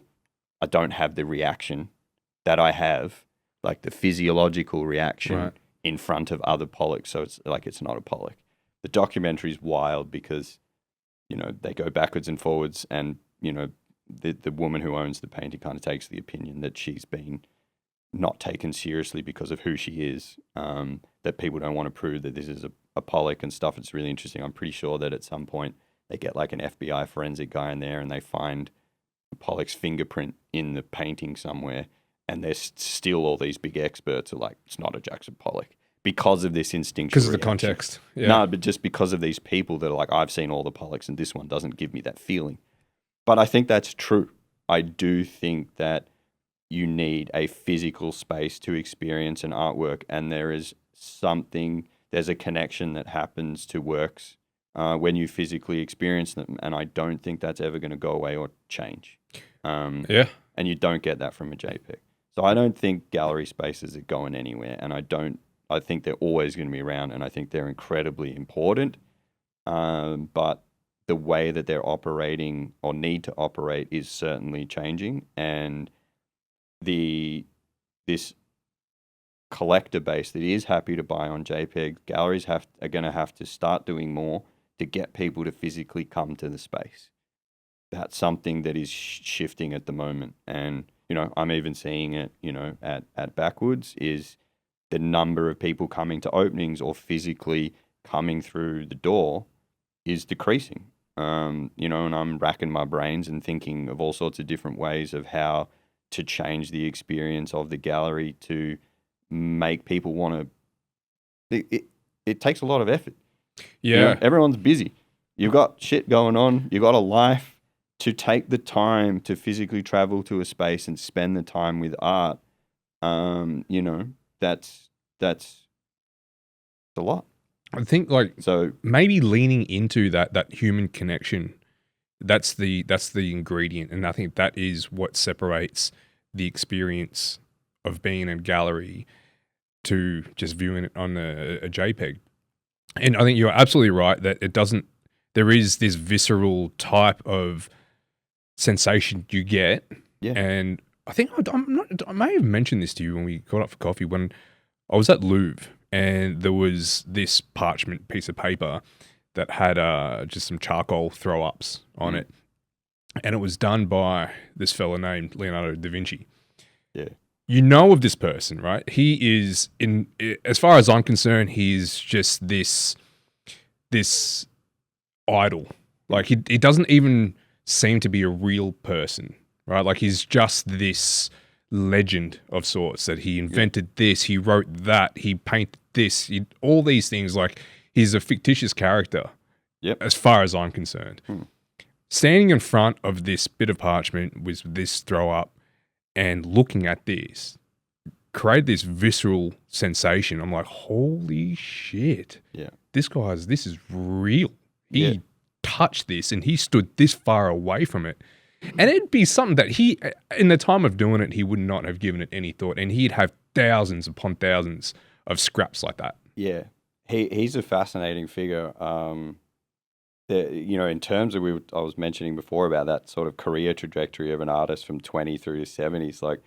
I don't have the reaction that I have, like the physiological reaction in front of other Pollocks, so it's like it's not a Pollock." The documentary is wild because they go backwards and forwards, and the woman who owns the painting kind of takes the opinion that she's been not taken seriously because of who she is, that people don't want to prove that this is a Pollock and stuff. It's really interesting. I'm pretty sure that at some point they get like an FBI forensic guy in there and they find Pollock's fingerprint in the painting somewhere, and there's still all these big experts are like, it's not a Jackson Pollock, because of this instinctual because of the reaction. context. Yeah. No, but just because of these people that are like, I've seen all the Pollocks and this one doesn't give me that feeling. But I think that's true. I do think that you need a physical space to experience an artwork, and there's a connection that happens to works when you physically experience them, and I don't think that's ever going to go away or change. And you don't get that from a JPEG. So I don't think gallery spaces are going anywhere, and I think they're always going to be around, and I think they're incredibly important. But the way that they're operating or need to operate is certainly changing, and this collector base that is happy to buy on JPEG, galleries are going to have to start doing more to get people to physically come to the space. That's something that is shifting at the moment, and I'm even seeing it. At Backwoods, is the number of people coming to openings or physically coming through the door is decreasing. And I'm racking my brains and thinking of all sorts of different ways of how to change the experience of the gallery to make people want to. It takes a lot of effort. Yeah. Everyone's busy. You've got shit going on. You've got a life. To take the time to physically travel to a space and spend the time with art, that's a lot. I think So maybe leaning into that human connection, that's the ingredient, and I think that is what separates the experience of being in a gallery to just viewing it on a JPEG. And I think you're absolutely right that there is this visceral type of sensation you get. Yeah. And I think I may have mentioned this to you when we got up for coffee, when I was at Louvre and there was this parchment piece of paper that had just some charcoal throw ups on it. And it was done by this fella named Leonardo da Vinci. Yeah. You know of this person, right? He is, as far as I'm concerned, he's just this idol. Like he doesn't even seem to be a real person, right? Like he's just this legend of sorts that he invented this, he wrote that, he painted this, all these things. Like he's a fictitious character. Yep. As far as I'm concerned. Standing in front of this bit of parchment with this throw up and looking at this created this visceral sensation. I'm like, holy shit. Yeah. This is real. He touched this and he stood this far away from it. And it'd be something that he, in the time of doing it, he would not have given it any thought. And he'd have thousands upon thousands of scraps like that. Yeah. He's a fascinating figure. In terms of I was mentioning before about that sort of career trajectory of an artist from 20 through to 70s, like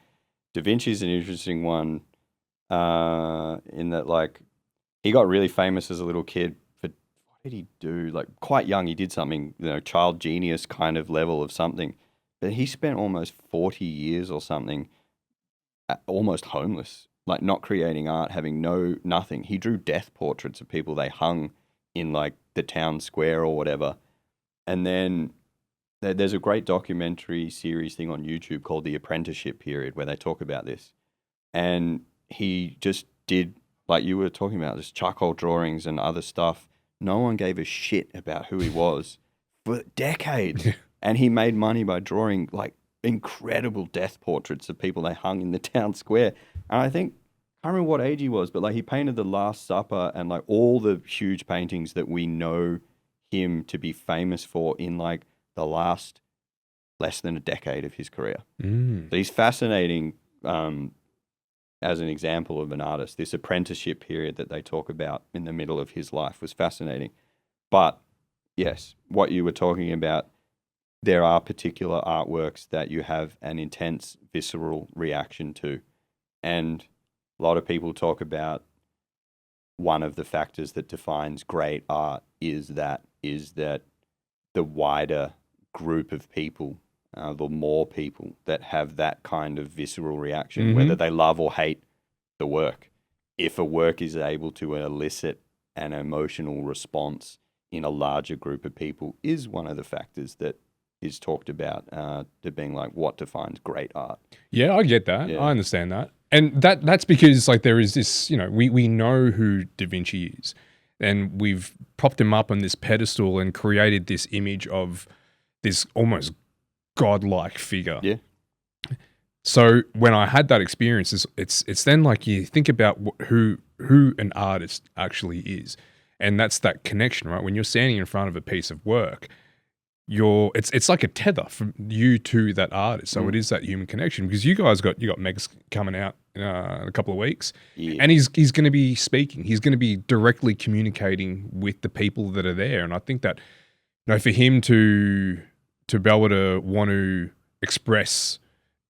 Da Vinci's an interesting one in that, like, he got really famous as a little kid for, what did he do? Like, quite young, he did something, child genius kind of level of something. But he spent almost 40 years or something almost homeless, like not creating art, having nothing. He drew death portraits of people they hung in like the town square or whatever. And then there's a great documentary series thing on YouTube called The Apprenticeship Period where they talk about this. And he just did, like you were talking about, just charcoal drawings and other stuff. No one gave a shit about who he was for decades. And he made money by drawing like incredible death portraits of people they hung in the town square. And I think, I can't remember what age he was, but like he painted The Last Supper and like all the huge paintings that we know him to be famous for in like the last less than a decade of his career. So he's fascinating as an example of an artist. This apprenticeship period that they talk about in the middle of his life was fascinating. But yes, what you were talking about, there are particular artworks that you have an intense visceral reaction to. And a lot of people talk about one of the factors that defines great art is that the wider group of people, the more people that have that kind of visceral reaction, whether they love or hate the work. If a work is able to elicit an emotional response in a larger group of people is one of the factors that is talked about to being like what defines great art. Yeah, I get that. Yeah. I understand that. And that's because like there is this, we know who Da Vinci is, and we've propped him up on this pedestal and created this image of this almost godlike figure. Yeah. So when I had that experience, it's then like you think about who an artist actually is, and that's that connection, right? When you're standing in front of a piece of work, it's like a tether from you to that artist. So it is that human connection, because you guys got Megs coming out in a couple of weeks, and he's going to be speaking. He's going to be directly communicating with the people that are there, and I think that for him to be able to want to express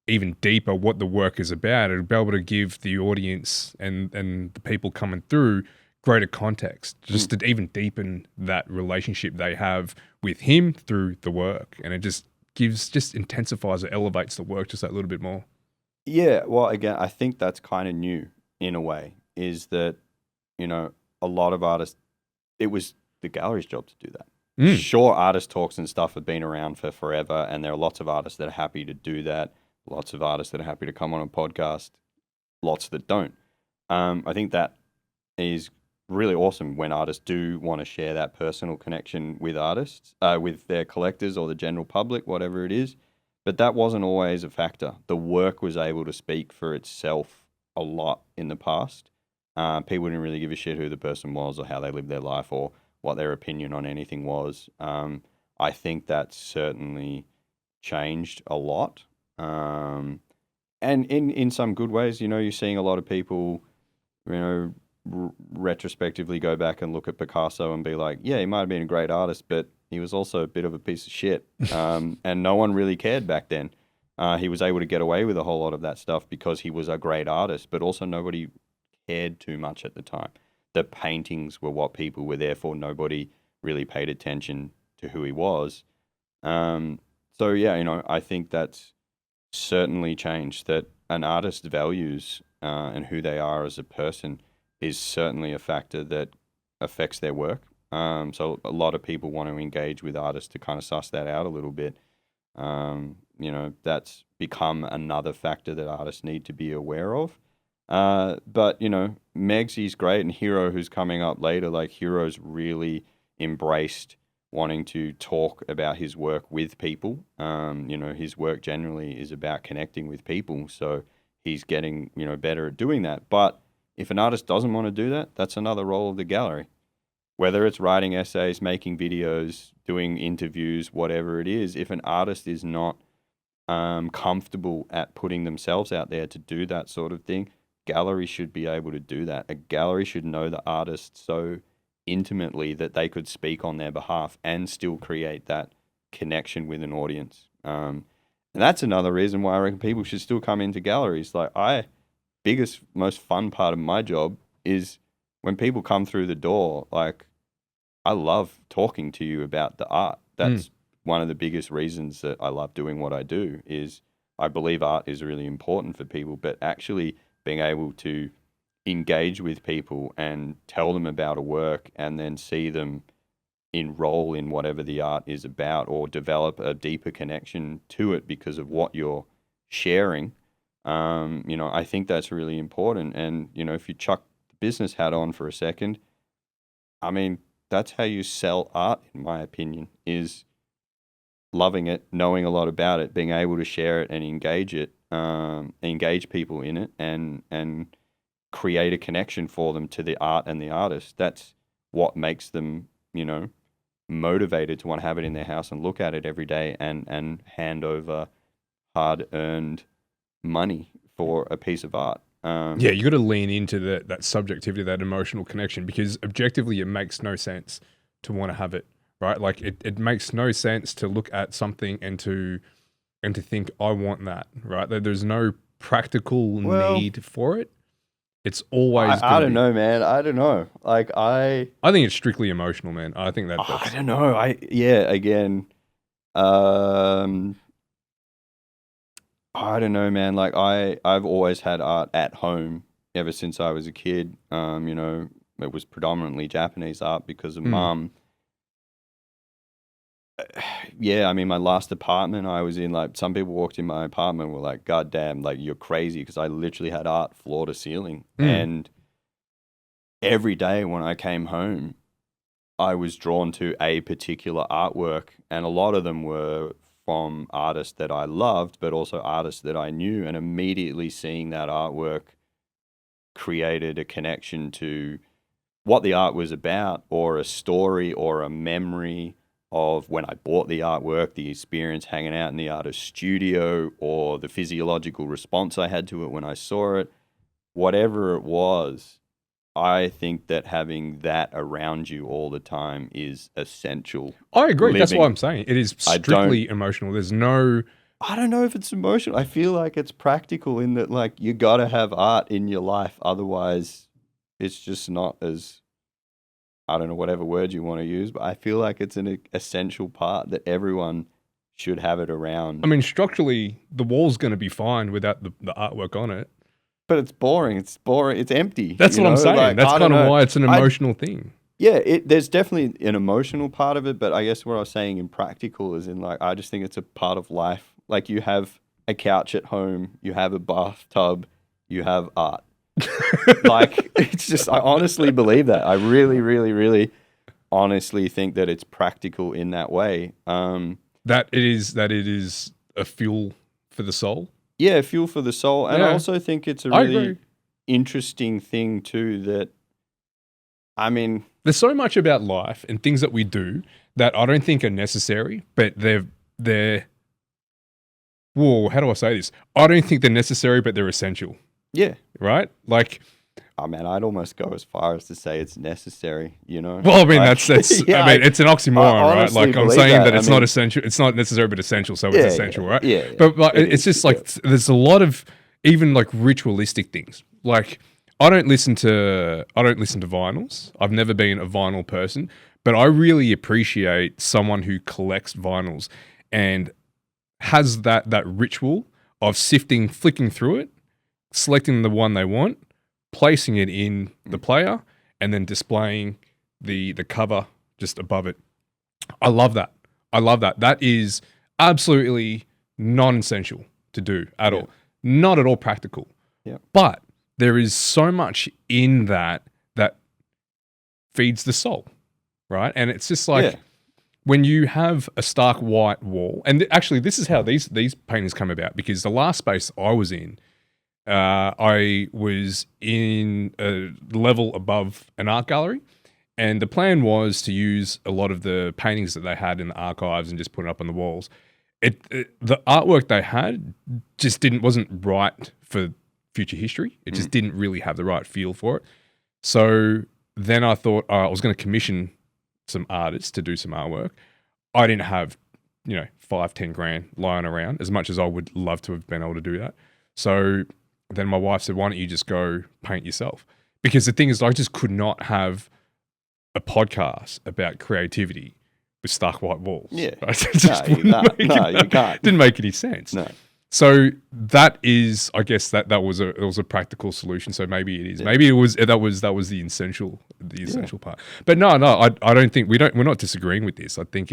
even deeper what the work is about, it'll be able to give the audience and the people coming through greater context, just to even deepen that relationship they have with him through the work. And it just intensifies or elevates the work just that little bit more. Yeah, well, again, I think that's kind of new in a way, is that, a lot of artists, it was the gallery's job to do that. Sure, artist talks and stuff have been around for forever, and there are lots of artists that are happy to do that, lots of artists that are happy to come on a podcast, lots that don't. I think that is really awesome when artists do want to share that personal connection with artists, with their collectors or the general public, whatever it is. But that wasn't always a factor. The work was able to speak for itself a lot in the past. People didn't really give a shit who the person was or how they lived their life or what their opinion on anything was. I think that's certainly changed a lot. And in some good ways, you're seeing a lot of people, retrospectively go back and look at Picasso and be like, yeah, he might have been a great artist, but he was also a bit of a piece of shit. And no one really cared back then. He was able to get away with a whole lot of that stuff because he was a great artist, but also nobody cared too much at the time. The paintings were what people were there for. Nobody really paid attention to who he was. So yeah, I think that's certainly changed, that an artist's values and who they are as a person is certainly a factor that affects their work. So a lot of people want to engage with artists to kind of suss that out a little bit. That's become another factor that artists need to be aware of. But Megsy's great, and Hero, who's coming up later, like Hero's really embraced wanting to talk about his work with people. His work generally is about connecting with people, so he's getting better at doing that. But if an artist doesn't want to do that, that's another role of the gallery. Whether it's writing essays, making videos, doing interviews, whatever it is, if an artist is not comfortable at putting themselves out there to do that sort of thing, gallery should be able to do that. A gallery should know the artist so intimately that they could speak on their behalf and still create that connection with an audience. And that's another reason why I reckon people should still come into galleries. Like biggest, most fun part of my job is when people come through the door. Like, I love talking to you about the art. That's one of the biggest reasons that I love doing what I do, is I believe art is really important for people, but actually being able to engage with people and tell them about a work and then see them enroll in whatever the art is about or develop a deeper connection to it because of what you're sharing. I think that's really important. And, if you chuck the business hat on for a second, I mean, that's how you sell art, in my opinion, is loving it, knowing a lot about it, being able to share it and engage people in it and create a connection for them to the art and the artist. That's what makes them, motivated to want to have it in their house and look at it every day and hand over hard-earned money for a piece of art. Yeah, you got to lean into that subjectivity, that emotional connection, because objectively it makes no sense to want to have it, right? Like it makes no sense to look at something and to think, I want that, right? There's no practical need for it. It's always I don't know, man. I don't know. Like I think it's strictly emotional, man. I think that's I don't know. Again, I don't know, man. Like I've always had art at home ever since I was a kid. It was predominantly Japanese art because of mum. Yeah, I mean, my last apartment I was in, like, some people walked in my apartment and were like, God damn, like, you're crazy, because I literally had art floor to ceiling. And every day when I came home, I was drawn to a particular artwork, and a lot of them were from artists that I loved, but also artists that I knew, and immediately seeing that artwork created a connection to what the art was about, or a story, or a memory of when I bought the artwork, the experience hanging out in the artist's studio, or the physiological response I had to it when I saw it. Whatever it was, I think that having that around you all the time is essential. I agree. That's what I'm saying. It is strictly emotional. There's no... I don't know if it's emotional. I feel like it's practical in that, like, you got to have art in your life. Otherwise, it's just not as... I don't know, whatever word you want to use, but I feel like it's an essential part that everyone should have it around. I mean, structurally, the wall's going to be fine without the artwork on it. But it's boring. It's boring. It's empty. That's what I'm saying. Like, that's kind of why it's an emotional thing. Yeah, there's definitely an emotional part of it, but I guess what I was saying in practical is in, like, I just think it's a part of life. Like, you have a couch at home, you have a bathtub, you have art. Like, it's just, I honestly believe that. I really, really, really honestly think that it's practical in that way. That it is a fuel for the soul. Yeah, fuel for the soul. And I Yeah. also think it's a I really agree. interesting thing too that, I mean, There's so much about life and things that we do that I don't think are necessary, but they're whoa, how do I say this? I don't think they're necessary, but they're essential, yeah. right? Like, I mean, I'd almost go as far as to say it's necessary, you know? well, I mean, Like, that's yeah, I mean, it's an oxymoron, right? honestly Like, I'm believe saying that I it's mean, not essential, it's not necessary, but essential, so it's essential, right? Yeah. But like, It it's is, just like there's a lot of even like ritualistic things. Like, I don't listen to vinyls. I've never been a vinyl person, but I really appreciate someone who collects vinyls and has that ritual of sifting, flicking through it, selecting the one they want, placing it in the player, and then displaying the cover just above it. I love that. I love that. That is absolutely non-essential to do at all. Not at all practical. Yeah. But there is so much in that that feeds the soul, right? And it's just like when you have a stark white wall, and actually this is how these paintings come about, because the last space I was in, I was in a level above an art gallery, and the plan was to use a lot of the paintings that they had in the archives and just put it up on the walls. The artwork they had just wasn't right for future history. It just didn't really have the right feel for it. So then I thought I was going to commission some artists to do some artwork. I didn't have, 5-10 grand lying around, as much as I would love to have been able to do that. So then my wife said, why don't you just go paint yourself? Because the thing is, I just could not have a podcast about creativity with stark white walls. Yeah. You can't. Didn't make any sense. No. So that is, I guess that was a practical solution. So maybe it is. Yeah. Maybe that was the essential part. But no, I don't think we're not disagreeing with this. I think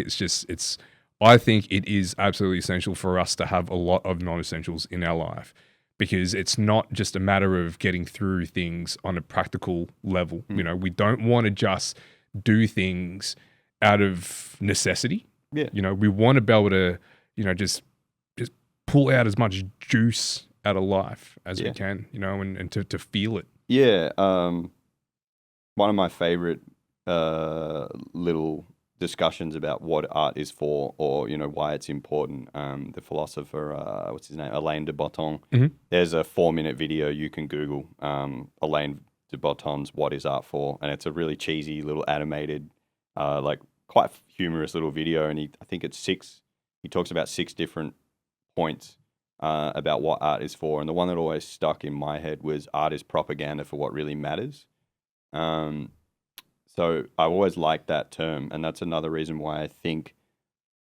I think it is absolutely essential for us to have a lot of non-essentials in our life, because it's not just a matter of getting through things on a practical level. We don't want to just do things out of necessity. Yeah. We want to be able to, just pull out as much juice out of life as we can, and to feel it. Yeah. One of my favorite little discussions about what art is for, or why it's important. The philosopher, what's his name, Alain de Botton. Mm-hmm. There's a 4-minute video you can Google, Alain de Botton's "What Is Art For," and it's a really cheesy little animated, like quite humorous little video. And I think it's 6. He talks about 6 different points about what art is for, and the one that always stuck in my head was art is propaganda for what really matters. So I always liked that term, and that's another reason why I think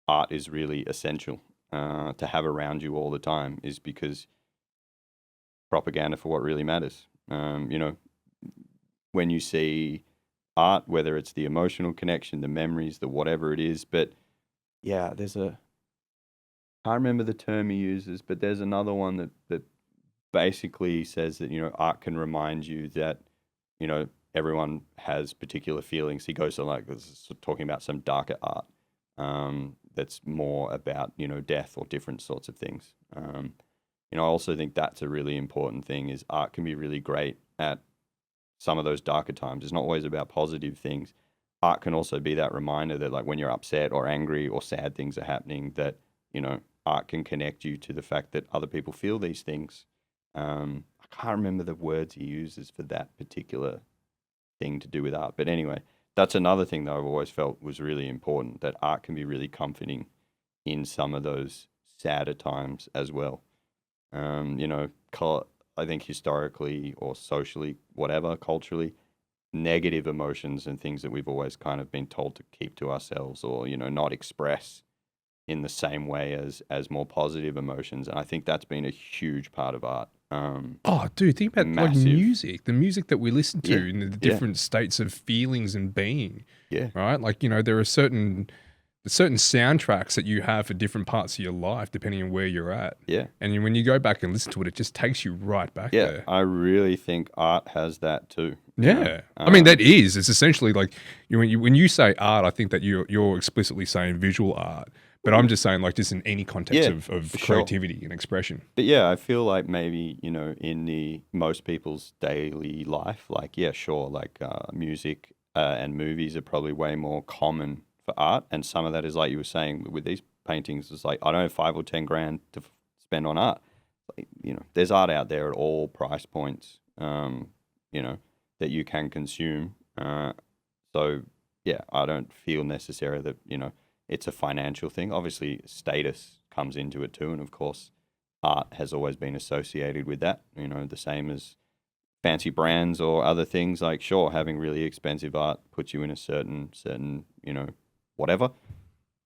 art is really essential to have around you all the time, is because propaganda for what really matters. When you see art, whether it's the emotional connection, the memories, the whatever it is, but yeah, I can't remember the term he uses, but there's another one that basically says that, art can remind you that, everyone has particular feelings. He goes to talking about some darker art that's more about, death or different sorts of things. I also think that's a really important thing, is art can be really great at some of those darker times. It's not always about positive things. Art can also be that reminder that, like, when you're upset or angry or sad things are happening, that, art can connect you to the fact that other people feel these things. I can't remember the words he uses for that particular thing to do with art. But anyway, that's another thing that I've always felt was really important, that art can be really comforting in some of those sadder times as well. I think historically or socially, whatever, culturally, negative emotions and things that we've always kind of been told to keep to ourselves, or, not express in the same way as more positive emotions. And I think that's been a huge part of art. Dude, think about massive. Like the music that we listen to in the different states of feelings and being. Yeah. Right? Like, there are certain certain soundtracks that you have for different parts of your life, depending on where you're at. Yeah. And when you go back and listen to it, it just takes you right back Yeah, there. I really think art has that too. Yeah. I mean, that is. It's essentially like when you say art, I think that you're explicitly saying visual art. But I'm just saying, like, just in any context of creativity and expression. But yeah, I feel like maybe, in the most people's daily life, like, yeah, sure, like music and movies are probably way more common for art. And some of that is, like you were saying, with these paintings, it's like, I don't have 5 or 10 grand to spend on art. Like, there's art out there at all price points, that you can consume. So, yeah, I don't feel necessarily that, it's a financial thing. Obviously, status comes into it too. And of course, art has always been associated with that, the same as fancy brands or other things. Like, sure, having really expensive art puts you in a certain, whatever.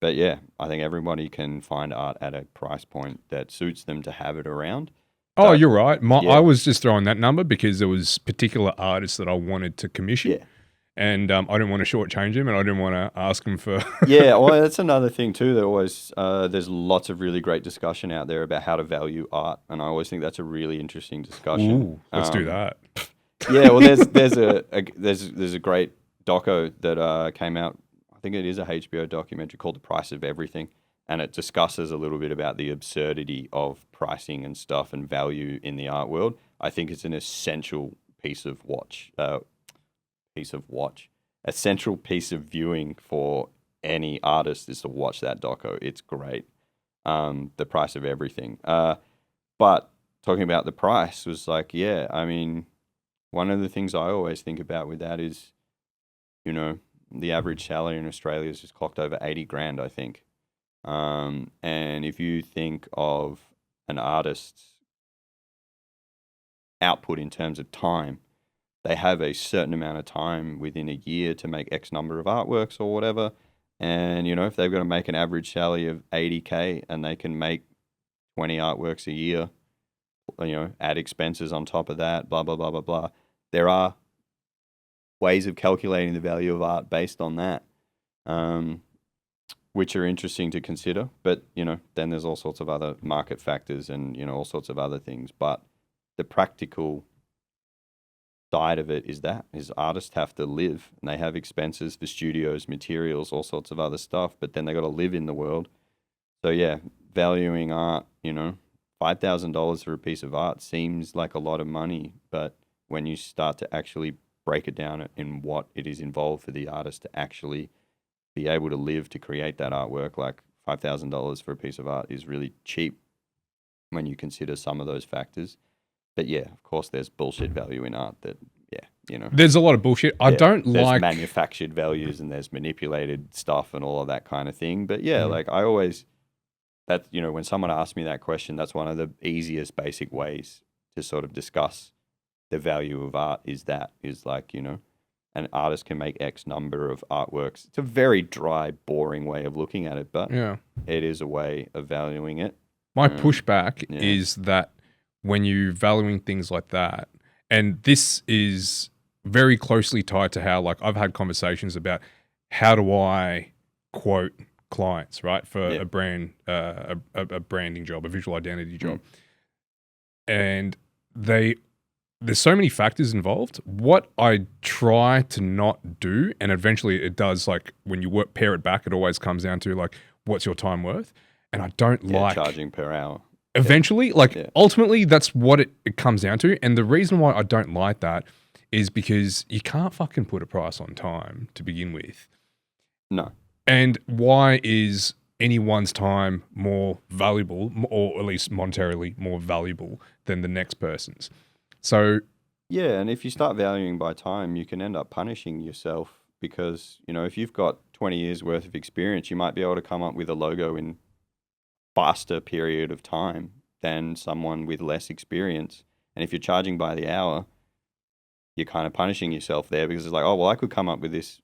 But yeah, I think everybody can find art at a price point that suits them to have it around. Oh, you're right. I was just throwing that number because there was particular artists that I wanted to commission. Yeah. And I didn't want to shortchange him, and I didn't want to ask him for. Yeah, well, that's another thing too. There's lots of really great discussion out there about how to value art, and I always think that's a really interesting discussion. Ooh, let's do that. Yeah, well, there's a great doco that came out. I think it is a HBO documentary called "The Price of Everything," and it discusses a little bit about the absurdity of pricing and stuff and value in the art world. I think it's an essential piece of a central piece of viewing for any artist is to watch that doco. It's great. The Price of Everything. But talking about the price was like, yeah, I mean, one of the things I always think about with that is, the average salary in Australia is just clocked over 80 grand, I think. And if you think of an artist's output in terms of time, they have a certain amount of time within a year to make X number of artworks or whatever. And, if they've got to make an average salary of 80K and they can make 20 artworks a year, add expenses on top of that, blah, blah, blah, blah, blah. There are ways of calculating the value of art based on that, which are interesting to consider. But, then there's all sorts of other market factors and, all sorts of other things. But the practical side of it is artists have to live, and they have expenses for studios, materials, all sorts of other stuff, but then they got to live in the world. So yeah, valuing art, $5,000 for a piece of art seems like a lot of money, but when you start to actually break it down in what it is involved for the artist to actually be able to live to create that artwork, like $5,000 for a piece of art is really cheap when you consider some of those factors. But yeah, of course, there's bullshit value in art that, There's a lot of bullshit. I don't there's like manufactured values and there's manipulated stuff and all of that kind of thing. But yeah, like I always, when someone asks me that question, that's one of the easiest basic ways to sort of discuss the value of art is like, an artist can make X number of artworks. It's a very dry, boring way of looking at it, but it is a way of valuing it. My pushback is that when you're valuing things like that, and this is very closely tied to how, like, I've had conversations about how do I quote clients, right, for a brand, a branding job, a visual identity job, and there's so many factors involved. What I try to not do, and eventually it does, like when you pair it back, it always comes down to like, what's your time worth? And I don't like charging per hour. Eventually, ultimately, that's what it comes down to. And the reason why I don't like that is because you can't fucking put a price on time to begin with. No. And why is anyone's time more valuable, or at least monetarily more valuable than the next person's? So, yeah, and if you start valuing by time, you can end up punishing yourself because, if you've got 20 years worth of experience, you might be able to come up with a logo in faster period of time than someone with less experience. And if you're charging by the hour, you're kind of punishing yourself there because it's like, oh, well, I could come up with this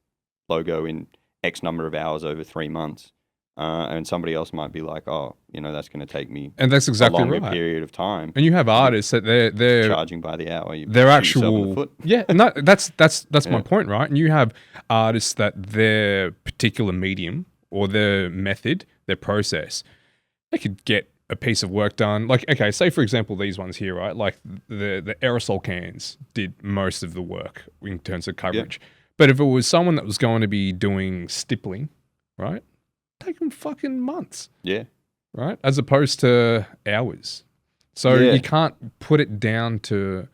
logo in X number of hours over 3 months. And somebody else might be like, oh, that's going to take me that's exactly a longer period of time. And you have artists that they're charging by the hour. They're actual, and that's my point, right? And you have artists that their particular medium or their method, their process, they could get a piece of work done. Like, okay, say for example, these ones here, right? Like the aerosol cans did most of the work in terms of coverage. But if it was someone that was going to be doing stippling, right? Take them fucking months. Yeah. Right? As opposed to hours. So you can't put it down to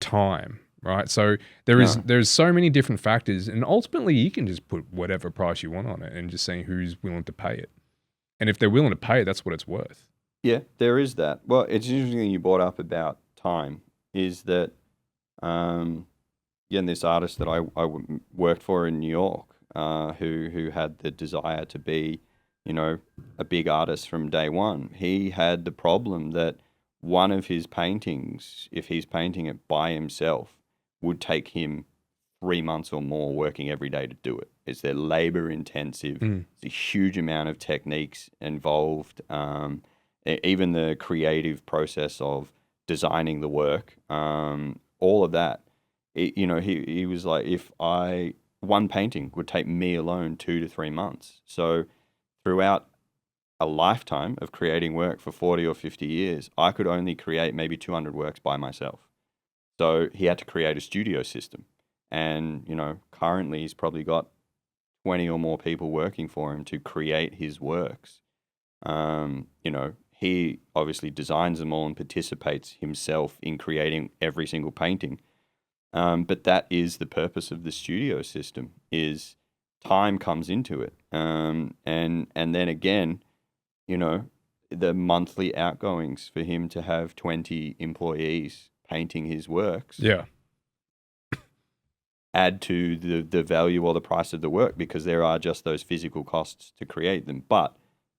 time, right? So there's so many different factors, and ultimately you can just put whatever price you want on it and just see who's willing to pay it. And if they're willing to pay it, that's what it's worth. Yeah, there is that. Well, it's interesting you brought up about time, is that, and this artist that I worked for in New York, who had the desire to be, a big artist from day one, he had the problem that one of his paintings, if he's painting it by himself, would take him 3 months or more working every day to do it. They're labor intensive. There's a huge amount of techniques involved. Even the creative process of designing the work, all of that. He was like, one painting would take me alone 2 to 3 months. So throughout a lifetime of creating work for 40 or 50 years, I could only create maybe 200 works by myself. So he had to create a studio system. And, currently he's probably got 20 or more people working for him to create his works. He obviously designs them all and participates himself in creating every single painting. But that is the purpose of the studio system, is time comes into it. And then again, the monthly outgoings for him to have 20 employees painting his works. Yeah. Add to the value or the price of the work, because there are just those physical costs to create them. But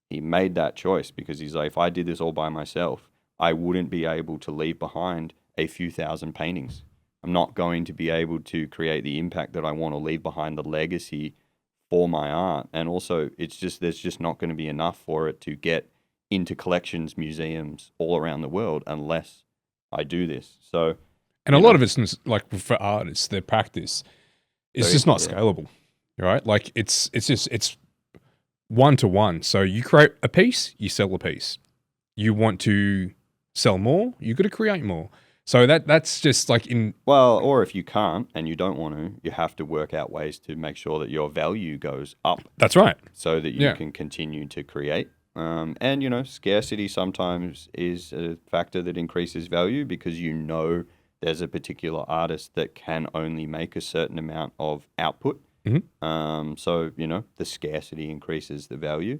he made that choice because he's like, if I did this all by myself, I wouldn't be able to leave behind a few thousand paintings. I'm not going to be able to create the impact that I want to leave behind, the legacy for my art. And also, there's just not going to be enough for it to get into collections, museums all around the world unless I do this. So, and a lot of it's like for artists, their practice, it's just not scalable, right? Like it's 1-to-1. So you create a piece, you sell a piece. You want to sell more, you got to create more. So that's just like or if you can't and you don't want to, you have to work out ways to make sure that your value goes up. That's right. So that you can continue to create. And scarcity sometimes is a factor that increases value, because there's a particular artist that can only make a certain amount of output. Mm-hmm. So the scarcity increases the value.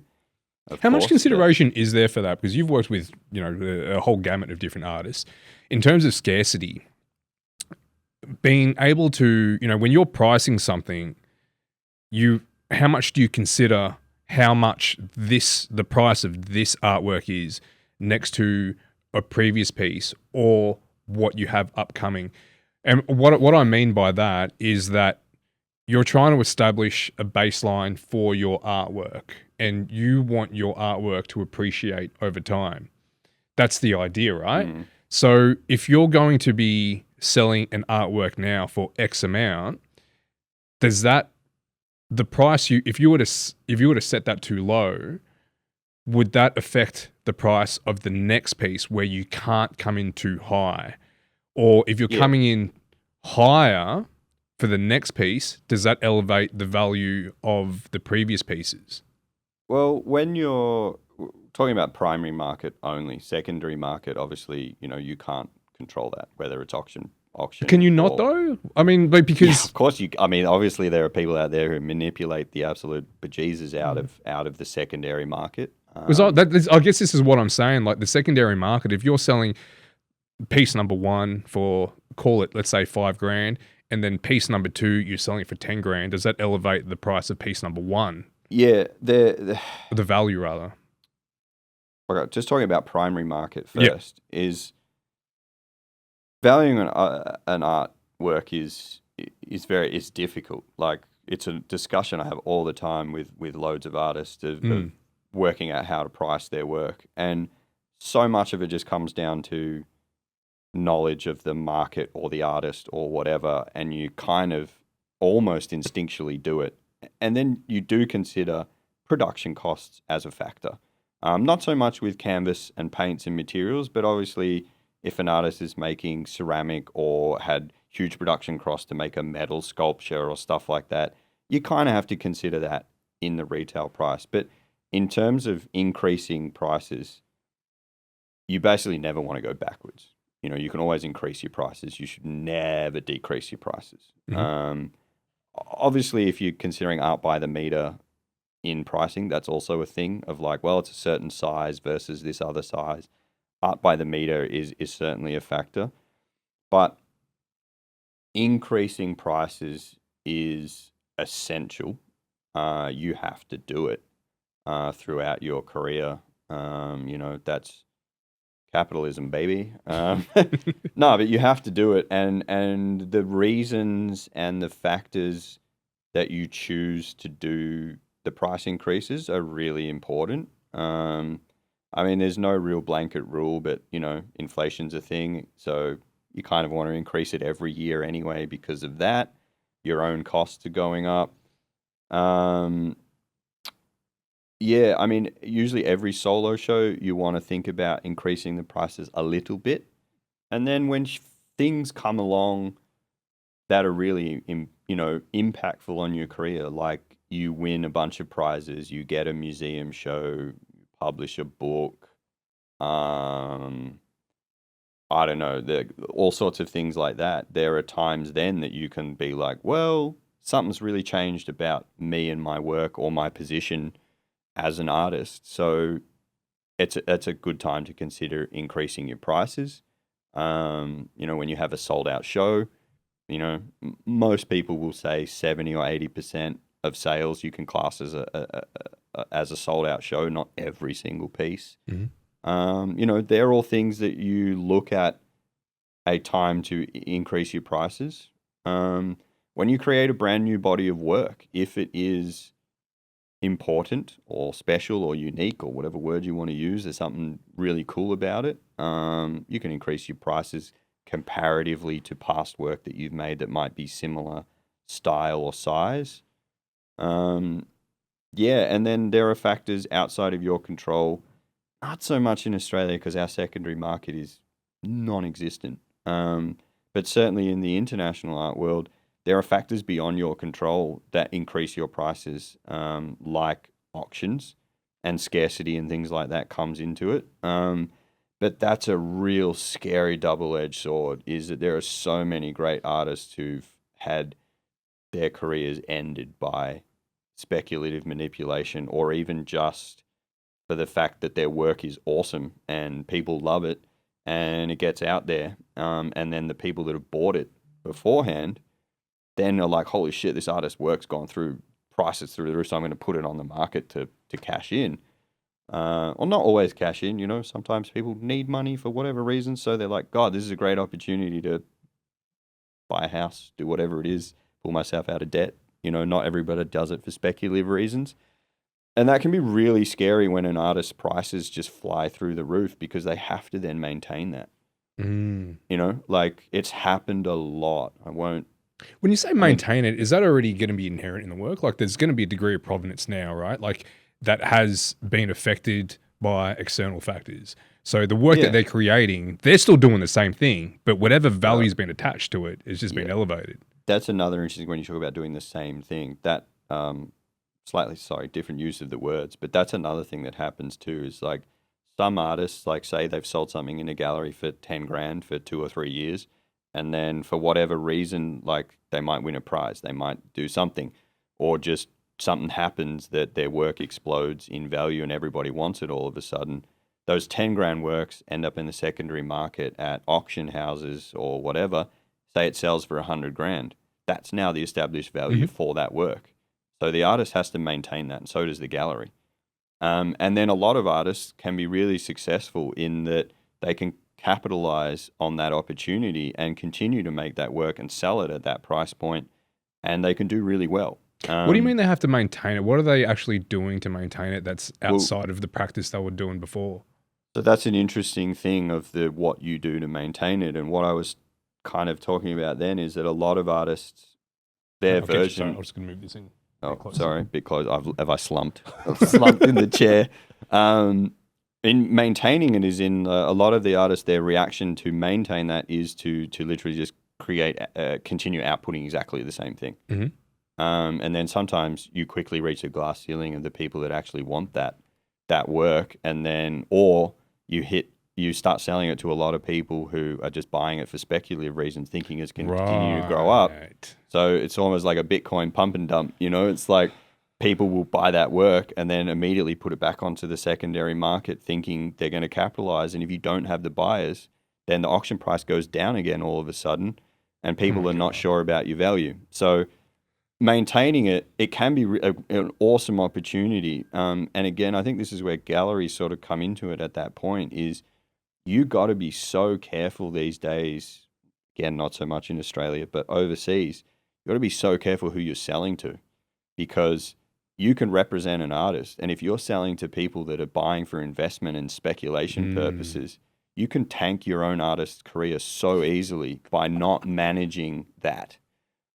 How much consideration is there for that? Because you've worked with a whole gamut of different artists. In terms of scarcity, being able to when you're pricing something, how much do you consider how much the price of this artwork is next to a previous piece or what you have upcoming? And what I mean by that is that you're trying to establish a baseline for your artwork, and you want your artwork to appreciate over time. That's the idea, right? Mm. So if you're going to be selling an artwork now for X amount, does that the price if you were to set that too low, would that affect the price of the next piece where you can't come in too high? Or if you're coming in higher for the next piece, does that elevate the value of the previous pieces? Well, when you're talking about primary market only, secondary market, obviously, you can't control that, whether it's auction. Can you not though? I mean, because of course obviously there are people out there who manipulate the absolute bejesus out of the secondary market. I guess this is what I'm saying. Like the secondary market, if you're selling piece number 1 for, call it, let's say $5,000, and then piece number 2 you're selling it for $10,000, does that elevate the price of piece number 1? Yeah, the value rather. Okay, just talking about primary market first is valuing an artwork is difficult. Like it's a discussion I have all the time with loads of artists of working out how to price their work, and so much of it just comes down to knowledge of the market or the artist or whatever, and you kind of almost instinctually do it. And then you do consider production costs as a factor. Not so much with canvas and paints and materials, but obviously if an artist is making ceramic or had huge production costs to make a metal sculpture or stuff like that, you kind of have to consider that in the retail price. But in terms of increasing prices, you basically never want to go backwards. You can always increase your prices. You should never decrease your prices. Obviously, if you're considering art by the meter in pricing, that's also a thing of like, well, it's a certain size versus this other size. Art by the meter is certainly a factor. But increasing prices is essential. You have to do it throughout your career. That's capitalism, baby. No, but you have to do it, and the reasons and the factors that you choose to do the price increases are really important. There's no real blanket rule, but inflation's a thing, so you kind of want to increase it every year anyway because of that. Your own costs are going up. Usually every solo show you want to think about increasing the prices a little bit. And then when things come along that are really, impactful on your career, like you win a bunch of prizes, you get a museum show, publish a book, I don't know, all sorts of things like that. There are times then that you can be like, well, something's really changed about me and my work or my position as an artist. So it's a good time to consider increasing your prices. When you have a sold out show, most people will say 70 or 80% of sales you can class as a sold out show, not every single piece. They're all things that you look at a time to increase your prices. When you create a brand new body of work, if it is important or special or unique or whatever word you want to use, there's something really cool about it, you can increase your prices comparatively to past work that you've made that might be similar style or size. And then there are factors outside of your control, not so much in Australia because our secondary market is non-existent. But certainly in the international art world, there are factors beyond your control that increase your prices, like auctions and scarcity and things like that comes into it. But that's a real scary double-edged sword, is that there are so many great artists who've had their careers ended by speculative manipulation, or even just for the fact that their work is awesome and people love it and it gets out there. And then the people that have bought it beforehand then are like, holy shit, this artist's work's gone through prices through the roof, so I'm going to put it on the market to cash in. Or not always cash in, sometimes people need money for whatever reason, so they're like, God, this is a great opportunity to buy a house, do whatever it is, pull myself out of debt. Not everybody does it for speculative reasons. And that can be really scary when an artist's prices just fly through the roof because they have to then maintain that. Like it's happened a lot. When you say maintain it, is that already going to be inherent in the work? Like there's going to be a degree of provenance now, right? Like that has been affected by external factors. So the work that they're creating, they're still doing the same thing, but whatever value's been attached to it is just been elevated. That's another interesting when you talk about doing the same thing. That different use of the words, but that's another thing that happens too. Is like some artists, like say they've sold something in a gallery for 10 grand for 2 or 3 years, and then for whatever reason, like they might win a prize, they might do something, or just something happens that their work explodes in value and everybody wants it all of a sudden. Those 10 grand works end up in the secondary market at auction houses or whatever. Say it sells for 100 grand. That's now the established value for that work. So the artist has to maintain that, and so does the gallery. And then a lot of artists can be really successful in that they can capitalize on that opportunity and continue to make that work and sell it at that price point, and they can do really well. What do you mean they have to maintain it? What are they actually doing to maintain it that's outside of the practice they were doing before? So that's an interesting thing of what you do to maintain it. And what I was kind of talking about then is that a lot of artists, their version... I'm just going to move this in. Oh, sorry, because have I slumped? I've slumped in the chair. In maintaining it is in a lot of the artists, their reaction to maintain that is to literally just continue outputting exactly the same thing. Mm-hmm. And then sometimes you quickly reach a glass ceiling of the people that actually want that work, and then or you start selling it to a lot of people who are just buying it for speculative reasons, thinking it's going to continue to grow up. So it's almost like a Bitcoin pump and dump. It's like people will buy that work and then immediately put it back onto the secondary market, thinking they're going to capitalize. And if you don't have the buyers, then the auction price goes down again all of a sudden, and people are not sure about your value. So maintaining it can be an awesome opportunity. And again, I think this is where galleries sort of come into it at that point is you got to be so careful these days. Again, not so much in Australia, but overseas, you got to be so careful who you're selling to, because you can represent an artist. And if you're selling to people that are buying for investment and speculation purposes, you can tank your own artist's career so easily by not managing that.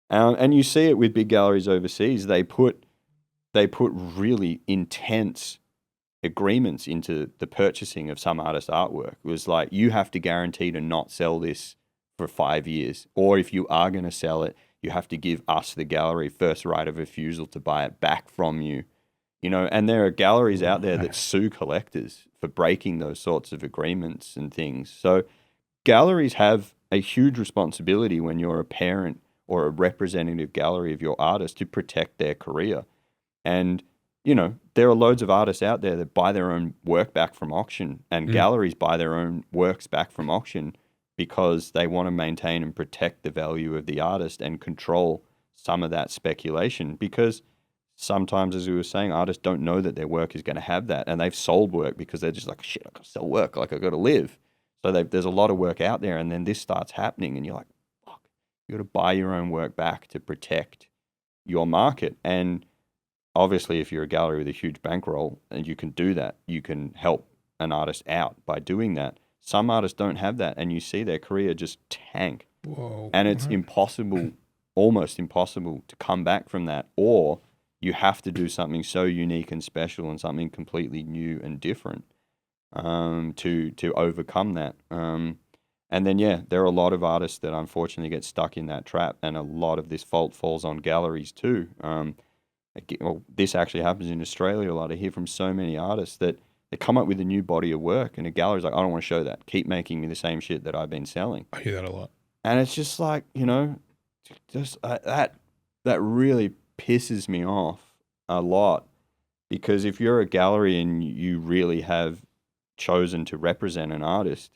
And you see it with big galleries overseas. They put really intense agreements into the purchasing of some artist artwork. It was like, you have to guarantee to not sell this for 5 years. Or if you are going to sell it, you have to give us, the gallery, first right of refusal to buy it back from you. And there are galleries out there that sue collectors for breaking those sorts of agreements and things. So galleries have a huge responsibility when you're a parent or a representative gallery of your artist to protect their career. And there are loads of artists out there that buy their own work back from auction, and galleries buy their own works back from auction because they want to maintain and protect the value of the artist and control some of that speculation. Because sometimes, as we were saying, artists don't know that their work is going to have that, and they've sold work because they're just like, shit, I got to sell work, like I got to live. So there's a lot of work out there, and then this starts happening, and you're like, fuck, you got to buy your own work back to protect your market. And obviously, if you're a gallery with a huge bankroll and you can do that, you can help an artist out by doing that. Some artists don't have that, and you see their career just tank. Whoa. And it's impossible, almost impossible to come back from that, or you have to do something so unique and special and something completely new and different to overcome that. And then, there are a lot of artists that unfortunately get stuck in that trap, and a lot of this fault falls on galleries too. This actually happens in Australia a lot. I hear from so many artists that they come up with a new body of work, and a gallery's like, I don't want to show that. Keep making me the same shit that I've been selling. I hear that a lot. And it's just like, just that really pisses me off a lot, because if you're a gallery and you really have chosen to represent an artist,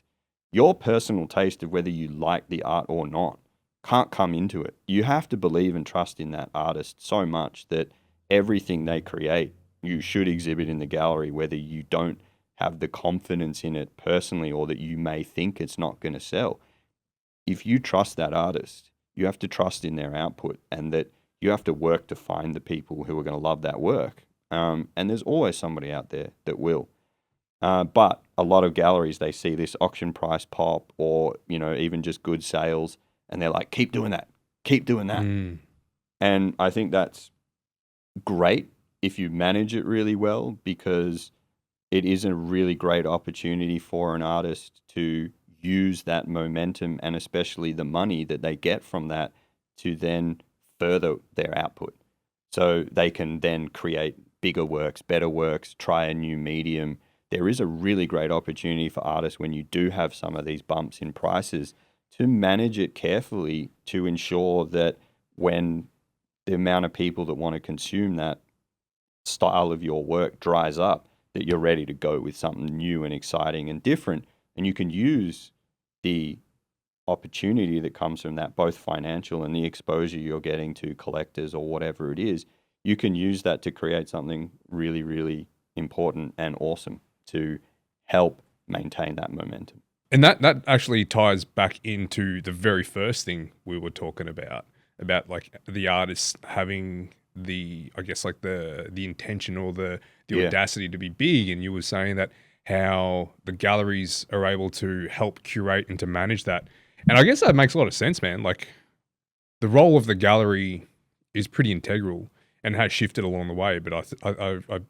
your personal taste of whether you like the art or not can't come into it. You have to believe and trust in that artist so much that everything they create, you should exhibit in the gallery, whether you don't have the confidence in it personally or that you may think it's not going to sell. If you trust that artist, you have to trust in their output, and that you have to work to find the people who are going to love that work. And there's always somebody out there that will. But a lot of galleries, they see this auction price pop or, even just good sales, and they're like, keep doing that. Keep doing that. And I think that's great if you manage it really well, because it is a really great opportunity for an artist to use that momentum, and especially the money that they get from that, to then further their output. So they can then create bigger works, better works, try a new medium. There is a really great opportunity for artists when you do have some of these bumps in prices to manage it carefully, to ensure that when the amount of people that want to consume that style of your work dries up, that you're ready to go with something new and exciting and different. And you can use the opportunity that comes from that, both financial and the exposure you're getting to collectors or whatever it is. You can use that to create something really, really important and awesome to help maintain that momentum. And that actually ties back into the very first thing we were talking about like the artists having the, I guess, like the intention or the audacity to be big. And you were saying that how the galleries are able to help curate and to manage that. And I guess that makes a lot of sense, man. Like, the role of the gallery is pretty integral. and has shifted along the way. But I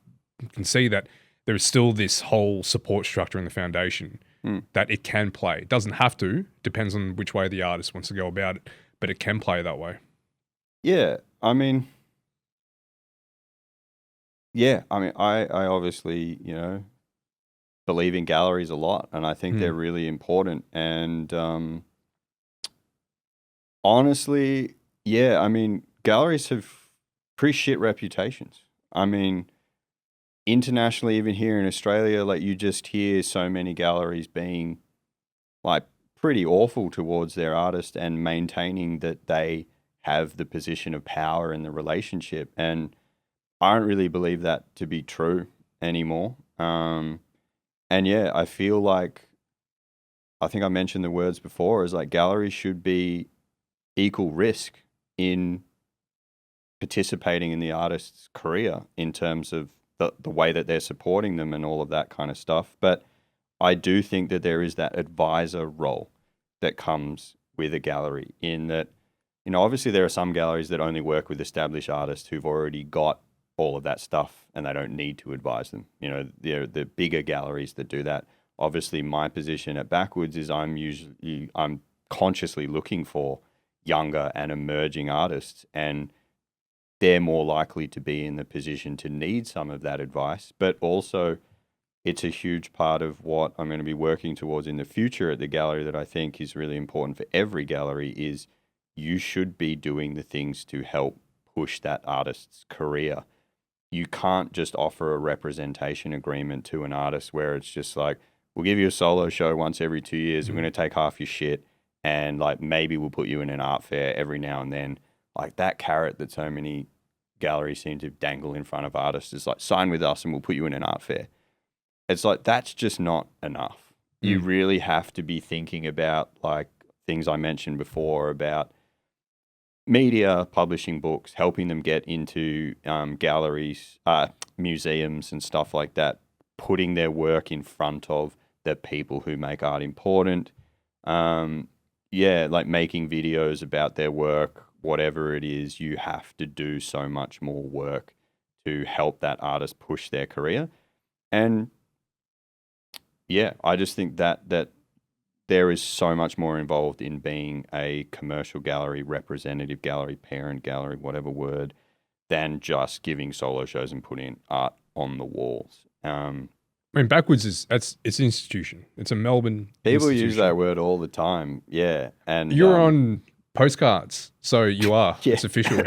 can see that there is still this whole support structure in the foundation that it can play. It doesn't have to, depends on which way the artist wants to go about it, but it can play that way. Yeah, I mean, I obviously, believe in galleries a lot, and I think they're really important. And honestly, yeah, I mean, galleries have pretty shit reputations. I mean, internationally, even here in Australia, like you just hear so many galleries being like pretty awful towards their artist and maintaining that they have the position of power in the relationship. And I don't really believe that to be true anymore. And yeah, I feel like, I think I mentioned the words before, is like galleries should be equal risk in participating in the artist's career in terms of the way that they're supporting them and all of that kind of stuff. But I do think that there is that advisor role that comes with a gallery, in that, obviously there are some galleries that only work with established artists who've already got all of that stuff and they don't need to advise them. The bigger galleries that do that. Obviously my position at Backwoods is I'm consciously looking for younger and emerging artists, and they're more likely to be in the position to need some of that advice. But also, it's a huge part of what I'm going to be working towards in the future at the gallery that I think is really important for every gallery, is you should be doing the things to help push that artist's career. You can't just offer a representation agreement to an artist where it's just like, we'll give you a solo show once every 2 years. We're going to take half your shit, and like maybe we'll put you in an art fair every now and then. Like that carrot that so many galleries seem to dangle in front of artists is like, sign with us and we'll put you in an art fair. It's like, that's just not enough. You really have to be thinking about like things I mentioned before about media, publishing books, helping them get into galleries, museums and stuff like that, putting their work in front of the people who make art important. Like making videos about their work, whatever it is. You have to do so much more work to help that artist push their career. And yeah, I just think that there is so much more involved in being a commercial gallery, representative gallery, parent gallery, whatever word, than just giving solo shows and putting art on the walls. I mean, Backwoods it's an institution. It's a Melbourne People institution. use that word all the time. Yeah. And you're on postcards, so you are. Yeah. It's official.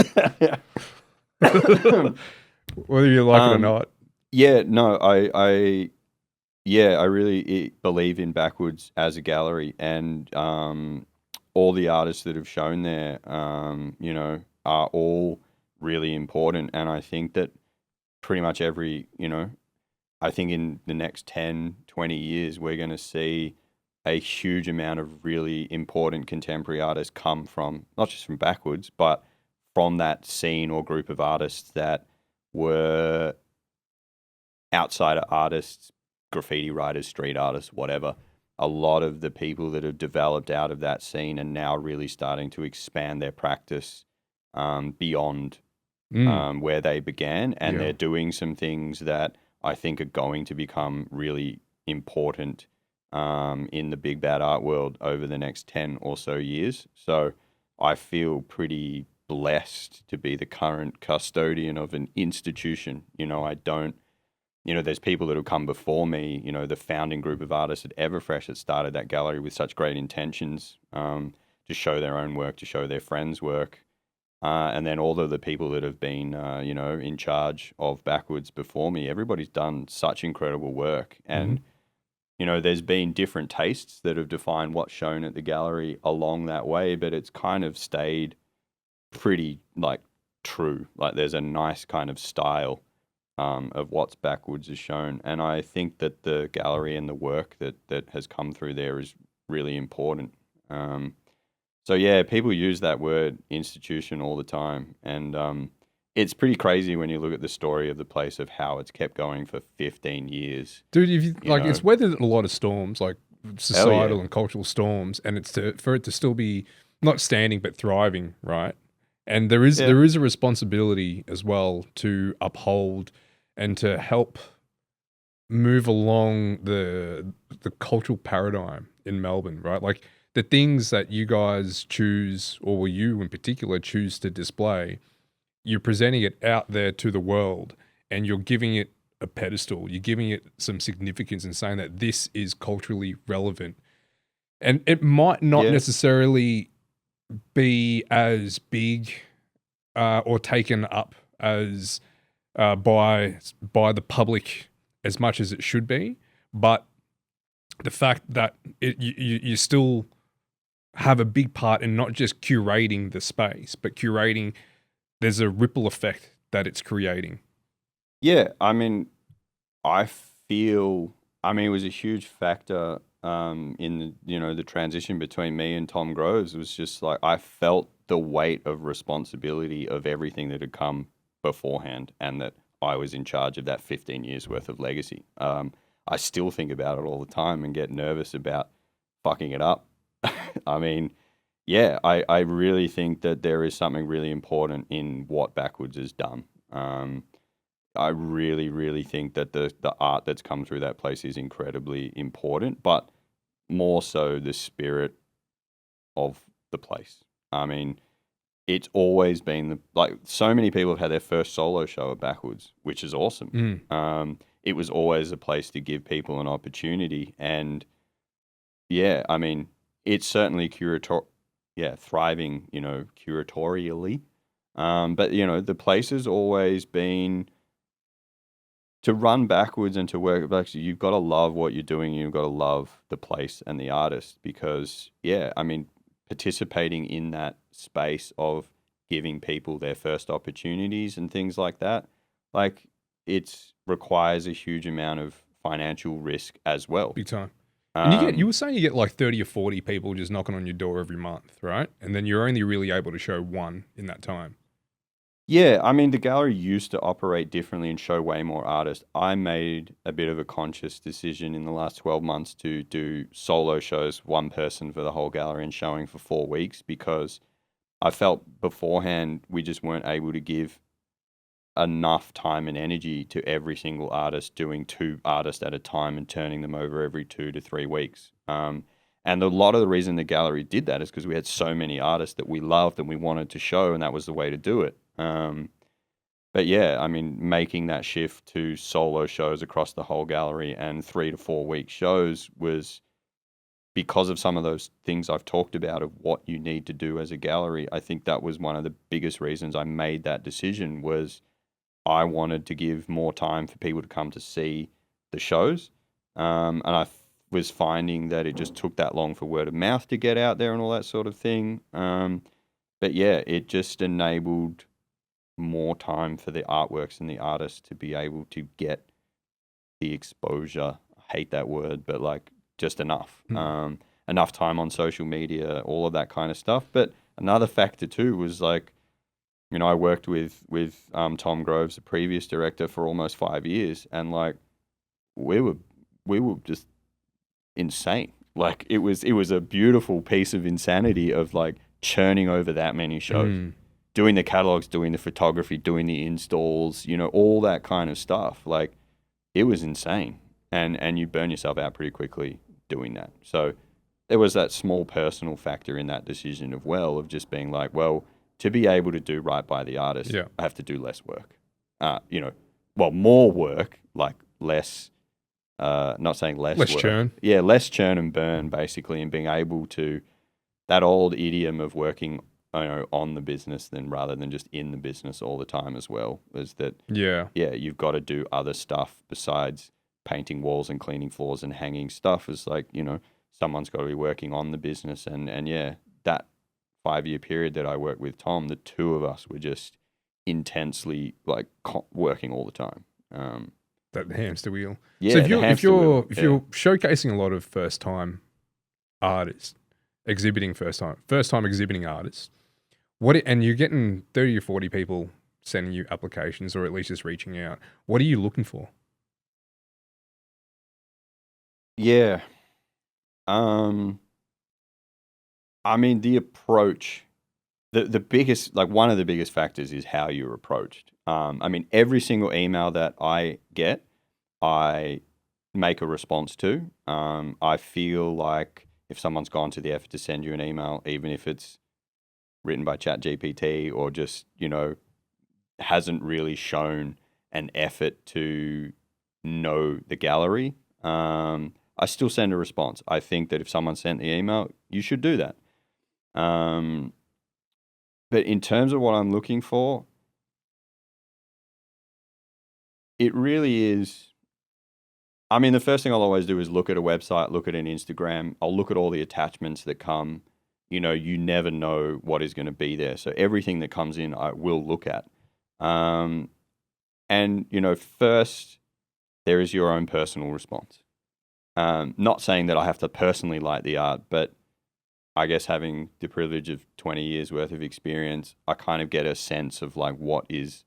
Whether you like it or not. Yeah, no, I really believe in Backwoods as a gallery, and all the artists that have shown there, are all really important. And I think that pretty much I think in the next 10, 20 years, we're going to see a huge amount of really important contemporary artists come from, not just from Backwoods, but from that scene or group of artists that were outsider artists, graffiti writers, street artists, whatever. A lot of the people that have developed out of that scene are now really starting to expand their practice beyond where they began. And they're doing some things that I think are going to become really important in the big bad art world over the next 10 or so years. So I feel pretty blessed to be the current custodian of an institution. I don't, there's people that have come before me, the founding group of artists at Everfresh that started that gallery with such great intentions to show their own work, to show their friends' work. And then all of the people that have been, in charge of Backwoods before me, everybody's done such incredible work. And, there's been different tastes that have defined what's shown at the gallery along that way, but it's kind of stayed pretty, true. Like, there's a nice kind of style of what's Backwoods has shown. And I think that the gallery and the work that has come through there is really important. So yeah, people use that word institution all the time, and it's pretty crazy when you look at the story of the place of how it's kept going for 15 years. Dude, it's weathered a lot of storms, like societal and cultural storms, and for it to still be not standing but thriving, right? And there is Yeah. there is a responsibility as well to uphold and to help move along the cultural paradigm in Melbourne, right? Like the things that you guys choose, or you in particular choose to display, you're presenting it out there to the world, and you're giving it a pedestal. You're giving it some significance and saying that this is culturally relevant. And it might not Yeah. necessarily be as big or taken up as by the public as much as it should be, but the fact that you still have a big part in not just curating the space, but curating, there's a ripple effect that it's creating. Yeah. I mean, I feel, I mean, it was a huge factor in the, the transition between me and Tom Groves. It was just like I felt the weight of responsibility of everything that had come beforehand, and that I was in charge of that 15 years worth of legacy. I still think about it all the time and get nervous about fucking it up. I mean, yeah, I really think that there is something really important in what Backwoods has done. I really, really think that the art that's come through that place is incredibly important, but more so the spirit of the place. I mean, it's always been like so many people have had their first solo show at Backwoods, which is awesome. It was always a place to give people an opportunity, and yeah, I mean, it's certainly thriving, curatorially. But the place has always been to run backwards and to work back. You've got to love what you're doing. You've got to love the place and the artist because, yeah, I mean, participating in that space of giving people their first opportunities and things like that, like it requires a huge amount of financial risk as well. Big time. And you Um, were saying you get like 30 or 40 people just knocking on your door every month, right? And then you're only really able to show one in that time. Yeah, I mean, the gallery used to operate differently and show way more artists. I made a bit of a conscious decision in the last 12 months to do solo shows, one person for the whole gallery and showing for 4 weeks because I felt beforehand we just weren't able to give enough time and energy to every single artist doing two artists at a time and turning them over every 2 to 3 weeks. And a lot of the reason the gallery did that is because we had so many artists that we loved and we wanted to show, and that was the way to do it. But yeah, I mean, making that shift to solo shows across the whole gallery and 3 to 4 week shows was because of some of those things I've talked about of what you need to do as a gallery. I think that was one of the biggest reasons I made that decision was I wanted to give more time for people to come to see the shows. And was finding that it just took that long for word of mouth to get out there and all that sort of thing. But yeah, it just enabled more time for the artworks and the artists to be able to get the exposure. I hate that word, but like just enough. Enough time on social media, all of that kind of stuff. But another factor too was like, I worked with Tom Groves, the previous director, for almost 5 years, and like we were just insane. Like it was a beautiful piece of insanity of like churning over that many shows, doing the catalogs, doing the photography, doing the installs, all that kind of stuff. Like it was insane, and you burn yourself out pretty quickly doing that. So there was that small personal factor in that decision of just being like, well, to be able to do right by the artist, Yeah. I have to do less work. More work, like less. Not saying less Less work. churn. Yeah, less churn and burn, basically, and being able to that old idiom of working, on the business rather than just in the business all the time as well. Is that Yeah. you've got to do other stuff besides painting walls and cleaning floors and hanging stuff. Is like someone's got to be working on the business, and yeah, that 5 year period that I worked with Tom, the two of us were just intensely like working all the time. That hamster wheel. So Yeah, the hamster wheel. if you're showcasing a lot of first time artists, exhibiting first time exhibiting artists, and you're getting 30 or 40 people sending you applications or at least just reaching out, what are you looking for? Yeah. I mean, the approach the biggest, like one of the biggest factors is how you're approached. I mean, every single email that I get, I make a response to. I feel like if someone's gone to the effort to send you an email, even if it's written by ChatGPT or just, hasn't really shown an effort to know the gallery, I still send a response. I think that if someone sent the email, you should do that. But in terms of what I'm looking for, it really is. I mean, the first thing I'll always do is look at a website, look at an Instagram. I'll look at all the attachments that come. You never know what is going to be there. So everything that comes in, I will look at. And, first, there is your own personal response. Not saying that I have to personally like the art, but I guess having the privilege of 20 years worth of experience, I kind of get a sense of like what is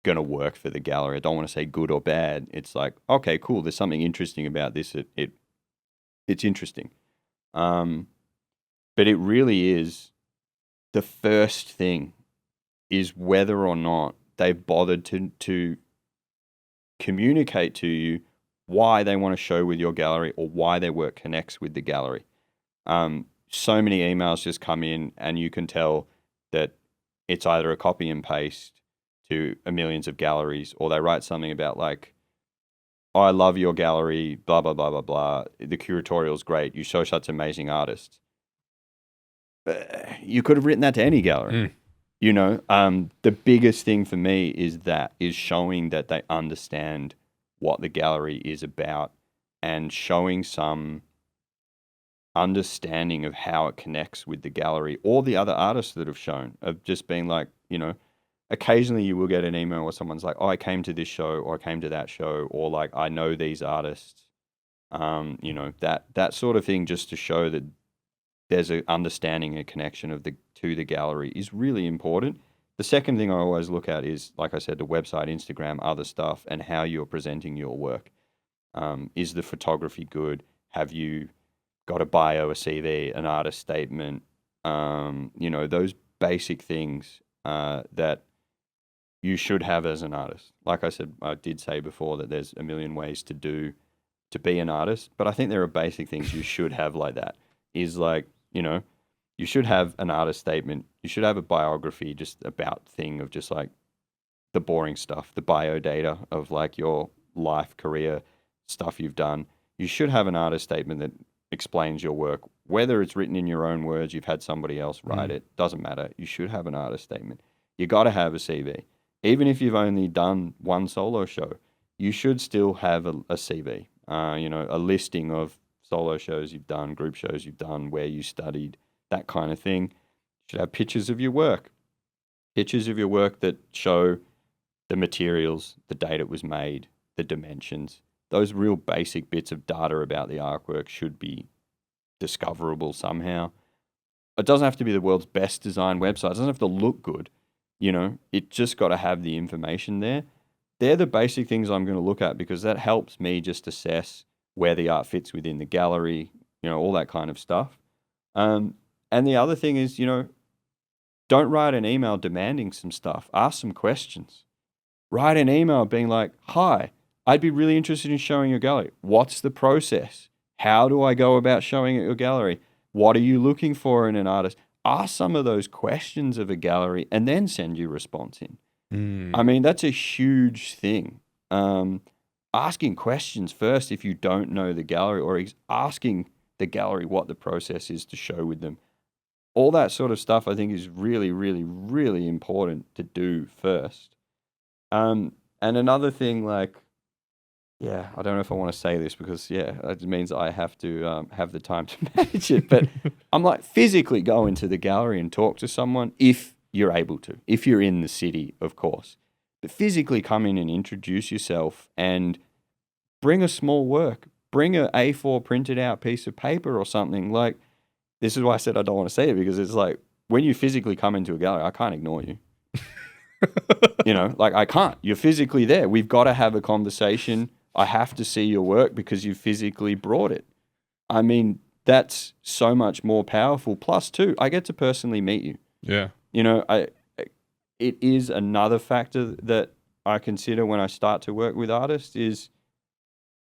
going to work for the gallery. I don't want to say good or bad. It's like, okay, cool. There's something interesting about this. It's interesting. But it really is, the first thing is whether or not they've bothered to communicate to you why they want to show with your gallery or why their work connects with the gallery. So many emails just come in and you can tell that it's either a copy and paste to millions of galleries, or they write something about like, oh, I love your gallery, blah, blah, blah, blah, blah. The curatorial's great. You show such amazing artists. You could have written that to any gallery. The biggest thing for me is showing that they understand what the gallery is about and showing some understanding of how it connects with the gallery or the other artists that have shown, of just being like, occasionally you will get an email where someone's like, oh, I came to this show or I came to that show, or like, I know these artists, that sort of thing, just to show that there's an understanding and connection to the gallery is really important. The second thing I always look at is, like I said, the website, Instagram, other stuff, and how you're presenting your work. Is the photography good? Have you got a bio, a CV, an artist statement? Those basic things that you should have as an artist. Like I said, I did say before that there's a million ways to be an artist, but I think there are basic things you should have like that. Is like, you should have an artist statement. You should have a biography, just about thing of just like the boring stuff, the bio data of like your life, career, stuff you've done. You should have an artist statement that explains your work, whether it's written in your own words, you've had somebody else write it, doesn't matter. You should have an artist statement. You got to have a CV. Even if you've only done one solo show, you should still have a CV, a listing of solo shows you've done, group shows you've done, where you studied, that kind of thing. You should have pictures of your work that show the materials, the date it was made, the dimensions. Those real basic bits of data about the artwork should be discoverable somehow. It doesn't have to be the world's best designed website. It doesn't have to look good. It just got to have the information there. They're the basic things I'm going to look at, because that helps me just assess where the art fits within the gallery, all that kind of stuff. And the other thing is, don't write an email demanding some stuff. Ask some questions. Write an email being like, hi, I'd be really interested in showing your gallery. What's the process? How do I go about showing at your gallery? What are you looking for in an artist? Ask some of those questions of a gallery and then send your response in. I mean, that's a huge thing. Asking questions first if you don't know the gallery, or asking the gallery what the process is to show with them. All that sort of stuff I think is really, really, really important to do first. And another thing, I don't know if I want to say this because, it means I have to have the time to manage it. But I'm like, physically go into the gallery and talk to someone if you're able to, if you're in the city, of course. But physically come in and introduce yourself and bring a small work. Bring an A4 printed out piece of paper or something. Like, this is why I said I don't want to say it, because it's like, when you physically come into a gallery, I can't ignore you. I can't. You're physically there. We've got to have a conversation. I have to see your work because you physically brought it. I mean, that's so much more powerful. Plus, too, I get to personally meet you. Yeah. You know, it is another factor that I consider when I start to work with artists is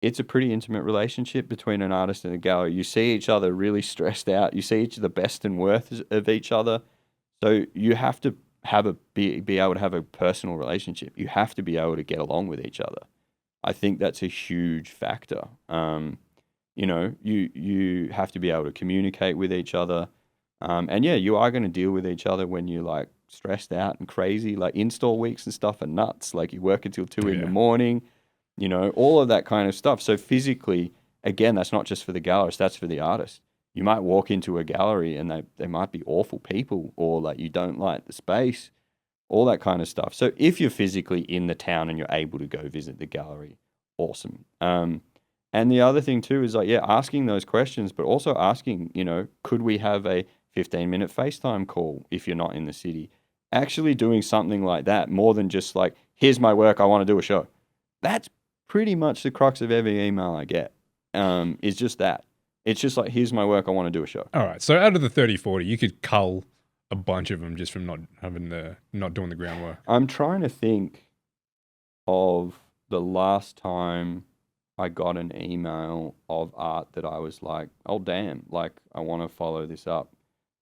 it's a pretty intimate relationship between an artist and a gallery. You see each other really stressed out. You see the best and worst of each other. So you have to be able to have a personal relationship. You have to be able to get along with each other. I think that's a huge factor. You know, you have to be able to communicate with each other. And yeah, you are going to deal with each other when you're like stressed out and crazy. Like install weeks and stuff are nuts. Like you work until 2 in the morning, you know, all of that kind of stuff. So physically, again, that's not just for the gallerist, that's for the artist. You might walk into a gallery and they might be awful people, or like you don't like the space, all that kind of stuff. So if you're physically in the town and you're able to go visit the gallery, awesome. And the other thing too is like, yeah, asking those questions, but also asking, you know, could we have a 15-minute FaceTime call if you're not in the city? Actually doing something like that more than just like, here's my work, I want to do a show. That's pretty much the crux of every email I get, is just that. It's just like, here's my work, I want to do a show. All right. So out of the 30, 40, you could cull a bunch of them just from not doing the groundwork. I'm trying to think of the last time I got an email of art that I was like, oh, damn, like I want to follow this up.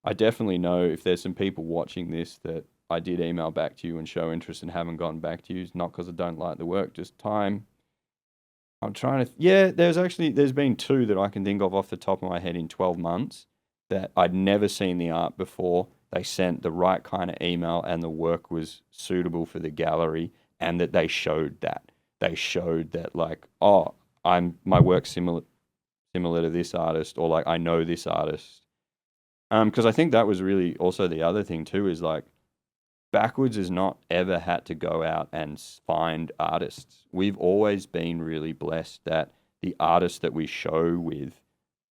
I definitely know if there's some people watching this that I did email back to you and show interest and haven't gotten back to you. It's not because I don't like the work, just time. I'm trying to, there's been two that I can think of off the top of my head in 12 months that I'd never seen the art before. They sent the right kind of email and the work was suitable for the gallery, and that they showed that. They showed that like, oh, my work's similar to this artist, or like I know this artist. Because I think that was really also the other thing too, is like Backwoods has not ever had to go out and find artists. We've always been really blessed that the artists that we show with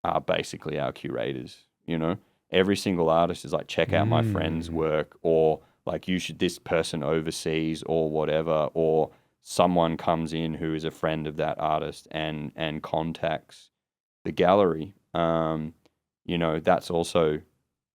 are basically our curators. You know, every single artist is like, check out my friend's work, or like this person overseas, or whatever, or someone comes in who is a friend of that artist and contacts the gallery. You know, that's also,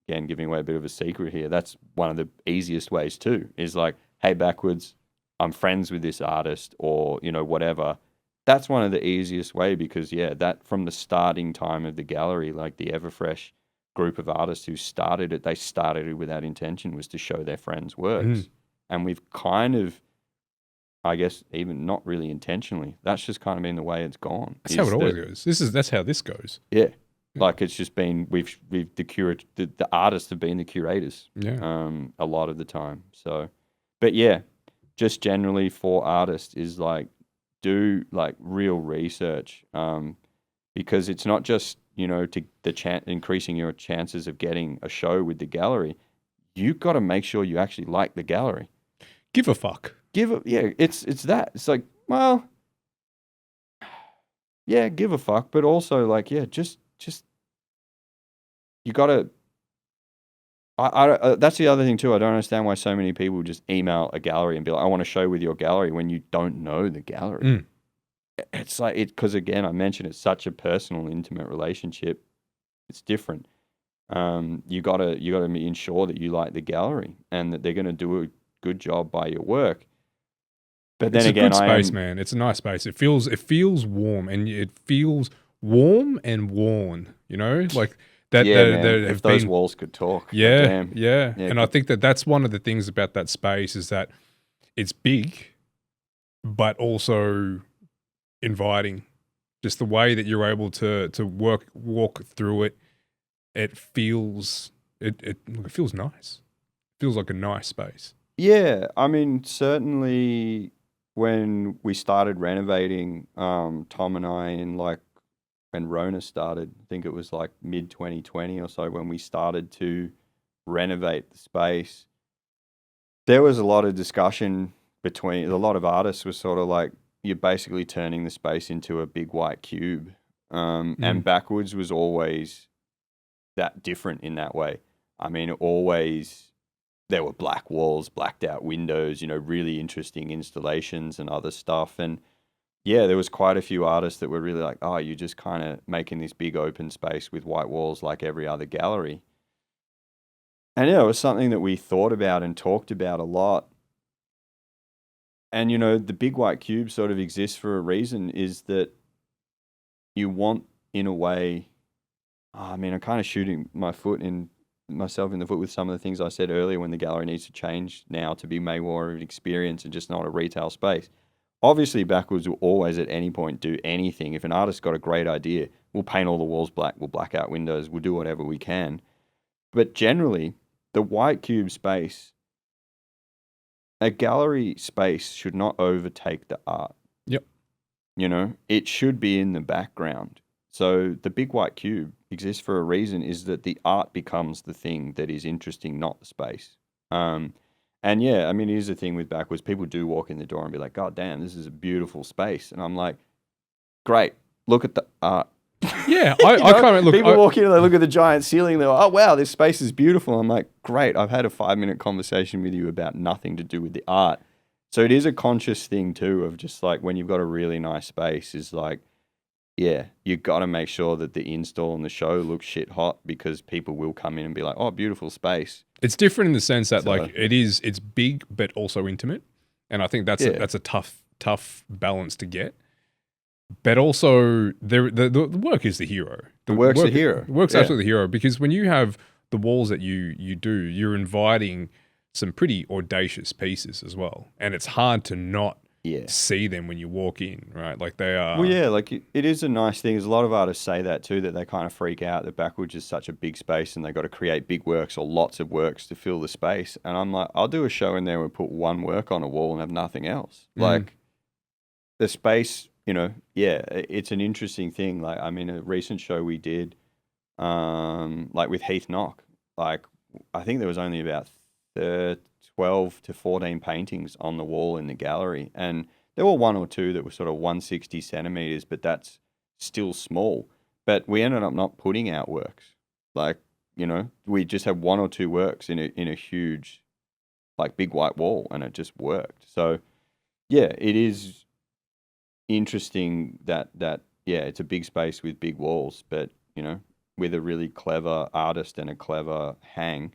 again, giving away a bit of a secret here. That's one of the easiest ways too, is like, hey, Backwoods, I'm friends with this artist, or, you know, whatever. That's one of the easiest way, because yeah, that from the starting time of the gallery, like the Everfresh group of artists who started it, they started it with that intention, was to show their friends' works. And we've kind of, I guess, even not really intentionally, that's just kind of been the way it's gone. That's how it always goes. That's how this goes. Yeah. Like it's just been, the artists have been the curators. Yeah. A lot of the time. So, but yeah, just generally for artists is like, do like real research. Because it's not just, you know, increasing your chances of getting a show with the gallery. You've got to make sure you actually like the gallery. Give a fuck. It's that. It's like, well, yeah, give a fuck, but also like, yeah, just you gotta. That's the other thing too. I don't understand why so many people just email a gallery and be like, I want to show with your gallery, when you don't know the gallery. It's like because again, I mentioned it's such a personal, intimate relationship. It's different. You gotta ensure that you like the gallery and that they're gonna do a good job by your work. But then it's again, a good space, man. It's a nice space. It feels warm, and it feels warm and worn. You know, like that. Yeah, man. If those walls could talk. Yeah. And I think that's one of the things about that space is that it's big, but also inviting. Just the way that you're able to walk through it, it feels feels nice. It feels like a nice space. Yeah, I mean, certainly when we started renovating, Tom and I, in like when Rona started, I think it was like mid 2020 or so, when we started to renovate the space, there was a lot of discussion between a lot of artists. Was sort of like, you're basically turning the space into a big white cube. And Backwoods was always that different in that way. I mean, there were black walls, blacked out windows, you know, really interesting installations and other stuff. And yeah, there was quite a few artists that were really like, oh, you're just kind of making this big open space with white walls like every other gallery. And yeah, it was something that we thought about and talked about a lot. And, you know, the big white cube sort of exists for a reason, is that you want, in a way, I mean, I'm kind of shooting myself in the foot with some of the things I said earlier, when the gallery needs to change now to be more of an experience and just not a retail space. Obviously, Backwoods will always at any point do anything. If an artist's got a great idea, we'll paint all the walls black, we'll black out windows, we'll do whatever we can. But generally, the white cube space, a gallery space should not overtake the art. Yep. You know, it should be in the background. So the big white cube exists for a reason, is that the art becomes the thing that is interesting, not the space. And yeah, I mean, here's the thing with Backwoods. People do walk in the door and be like, God damn, this is a beautiful space. And I'm like, great, look at the art. Yeah, I can't look. People walk in and they look at the giant ceiling. They're like, oh, wow, this space is beautiful. I'm like, great, I've had a 5-minute conversation with you about nothing to do with the art. So it is a conscious thing too, of just like, when you've got a really nice space, is like, yeah, you got to make sure that the install and the show looks shit hot, because people will come in and be like, oh, beautiful space. It's different in the sense that it's big but also intimate, and I think that's a tough balance to get. But also, the work is the hero. The work's the hero. The work's absolutely the hero, because when you have the walls that you do, you're inviting some pretty audacious pieces as well, and it's hard to not see them when you walk in, right? Like they are. Well, yeah, like it is a nice thing. There's a lot of artists say that too, that they kind of freak out that Backwoods is such a big space and they got to create big works or lots of works to fill the space. And I'm like, I'll do a show in there and put one work on a wall and have nothing else. Like the space, you know, yeah, it's an interesting thing. Like, I mean, a recent show we did, like with Heath Knock, like I think there was only about 12 to 14 paintings on the wall in the gallery, and there were one or two that were sort of 160 centimeters, but that's still small. But we ended up not putting out works. Like, you know, we just had one or two works in a huge, like, big white wall, and it just worked. So yeah, it is interesting that yeah, it's a big space with big walls, but, you know, with a really clever artist and a clever hang,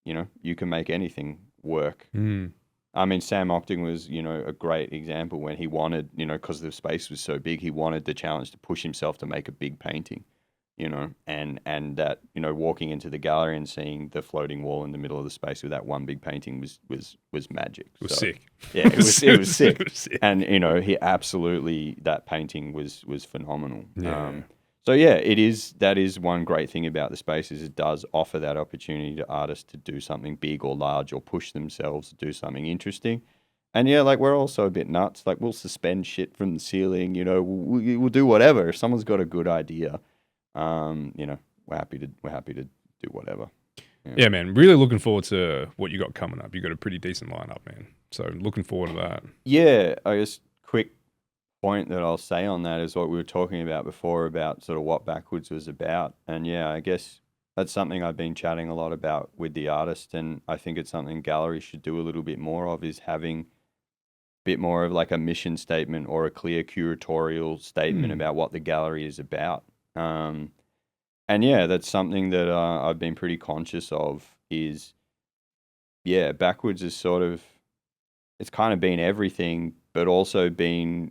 you know, you can make anything work. I mean, Sam Octing was, you know, a great example when he wanted, you know, because the space was so big, he wanted the challenge to push himself to make a big painting, you know, and that, you know, walking into the gallery and seeing the floating wall in the middle of the space with that one big painting was magic. It was sick. Yeah, it was sick. It was sick. And, you know, that painting was phenomenal. Yeah. So yeah, that is one great thing about the space, is it does offer that opportunity to artists to do something big or large, or push themselves to do something interesting. And yeah, like, we're also a bit nuts. Like, we'll suspend shit from the ceiling, you know, we'll do whatever. If someone's got a good idea, you know, we're happy to do whatever. Yeah, man, really looking forward to what you got coming up. You got a pretty decent lineup, man. So looking forward to that. Yeah, I guess quick point that I'll say on that is what we were talking about before, about sort of what Backwoods was about. And yeah, I guess that's something I've been chatting a lot about with the artist, and I think it's something galleries should do a little bit more of, is having a bit more of like a mission statement or a clear curatorial statement about what the gallery is about. And yeah, that's something that I've been pretty conscious of, is, yeah, Backwoods is sort of, it's kind of been everything, but also been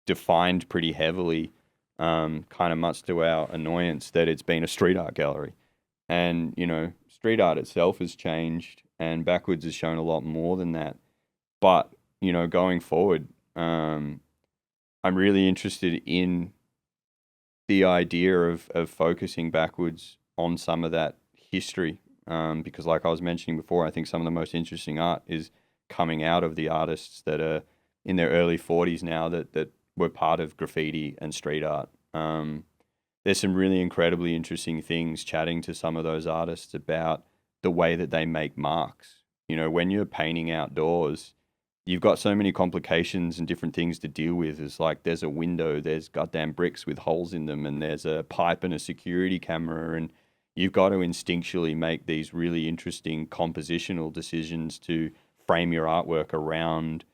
defined pretty heavily, kind of much to our annoyance, that it's been a street art gallery. And, you know, street art itself has changed, and Backwoods has shown a lot more than that. But, you know, going forward, I'm really interested in the idea of focusing Backwoods on some of that history, because like I was mentioning before, I think some of the most interesting art is coming out of the artists that are in their early 40s now, that were part of graffiti and street art. There's some really incredibly interesting things chatting to some of those artists about the way that they make marks. You know, when you're painting outdoors, you've got so many complications and different things to deal with. It's like, there's a window, there's goddamn bricks with holes in them, and there's a pipe and a security camera, and you've got to instinctually make these really interesting compositional decisions to frame your artwork around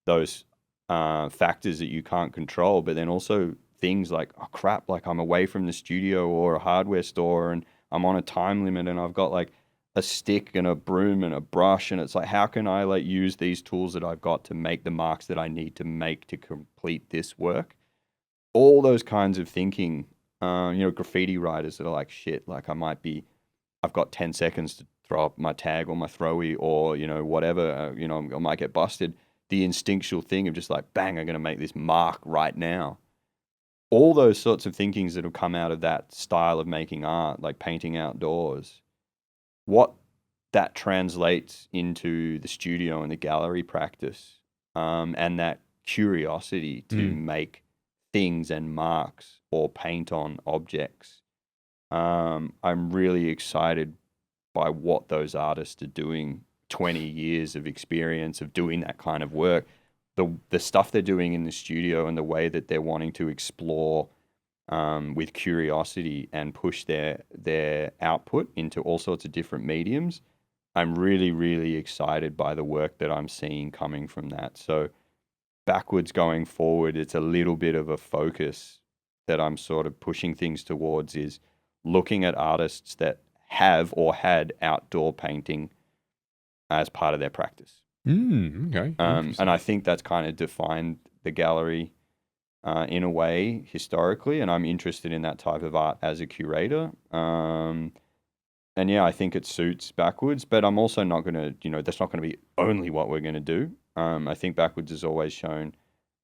those factors that you can't control. But then also things like, oh crap, like I'm away from the studio or a hardware store, and I'm on a time limit, and I've got like a stick and a broom and a brush, and it's like, how can I like use these tools that I've got to make the marks that I need to make to complete this work? All those kinds of thinking, graffiti writers that are like, shit, like I've got 10 seconds to throw up my tag or my throwy or, whatever, I might get busted. The instinctual thing of just like, bang, I'm going to make this mark right now. All those sorts of thinkings that have come out of that style of making art, like painting outdoors, what that translates into the studio and the gallery practice, and that curiosity to make things and marks or paint on objects. I'm really excited by what those artists are doing. 20 years of experience of doing that kind of work, the stuff they're doing in the studio and the way that they're wanting to explore with curiosity and push their output into all sorts of different mediums. I'm really, really excited by the work that I'm seeing coming from that. So Backwoods going forward, it's a little bit of a focus that I'm sort of pushing things towards, is looking at artists that have or had outdoor painting as part of their practice. Okay. And I think that's kind of defined the gallery in a way historically, and I'm interested in that type of art as a curator. And yeah, I think it suits Backwoods, but I'm also not going to, that's not going to be only what we're going to do. I think Backwoods has always shown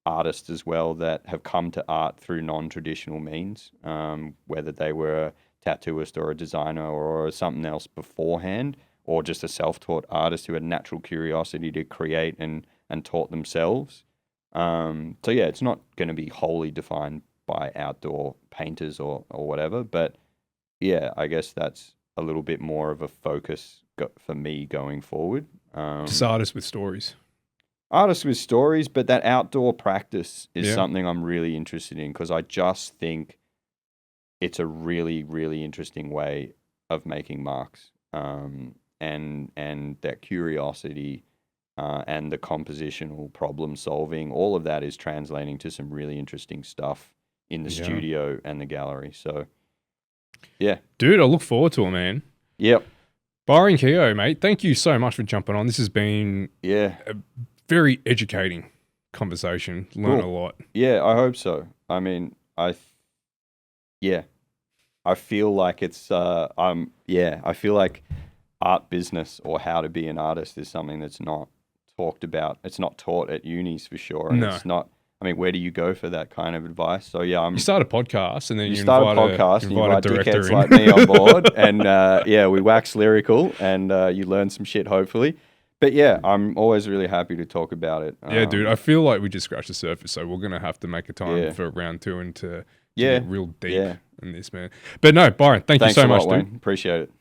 artists as well that have come to art through non-traditional means, whether they were a tattooist or a designer or something else beforehand, or just a self-taught artist who had natural curiosity to create and taught themselves. So yeah, it's not going to be wholly defined by outdoor painters or whatever, but yeah, I guess that's a little bit more of a focus for me going forward. Just artists with stories. Artists with stories, but that outdoor practice is something I'm really interested in, because I just think it's a really, really interesting way of making marks. And that curiosity and the compositional problem solving, all of that is translating to some really interesting stuff in the studio and the gallery. So, yeah. Dude, I look forward to it, man. Yep. Byron Kehoe, mate, thank you so much for jumping on. This has been a very educating conversation. Learn a lot. Yeah, I hope so. I mean, I feel like it's, I feel like art business or how to be an artist is something that's not talked about. It's not taught at unis for sure. And it's not, I mean, where do you go for that kind of advice? So yeah, you start a podcast and then you start invite a podcast and you invite dickheads in. like me on board, and we wax lyrical and you learn some shit hopefully. But yeah, I'm always really happy to talk about it. Yeah, dude, I feel like we just scratched the surface, so we're gonna have to make a time for round 2 and to get real deep in this, man. But no, Byron, thanks you so much, dude. Wayne. Appreciate it.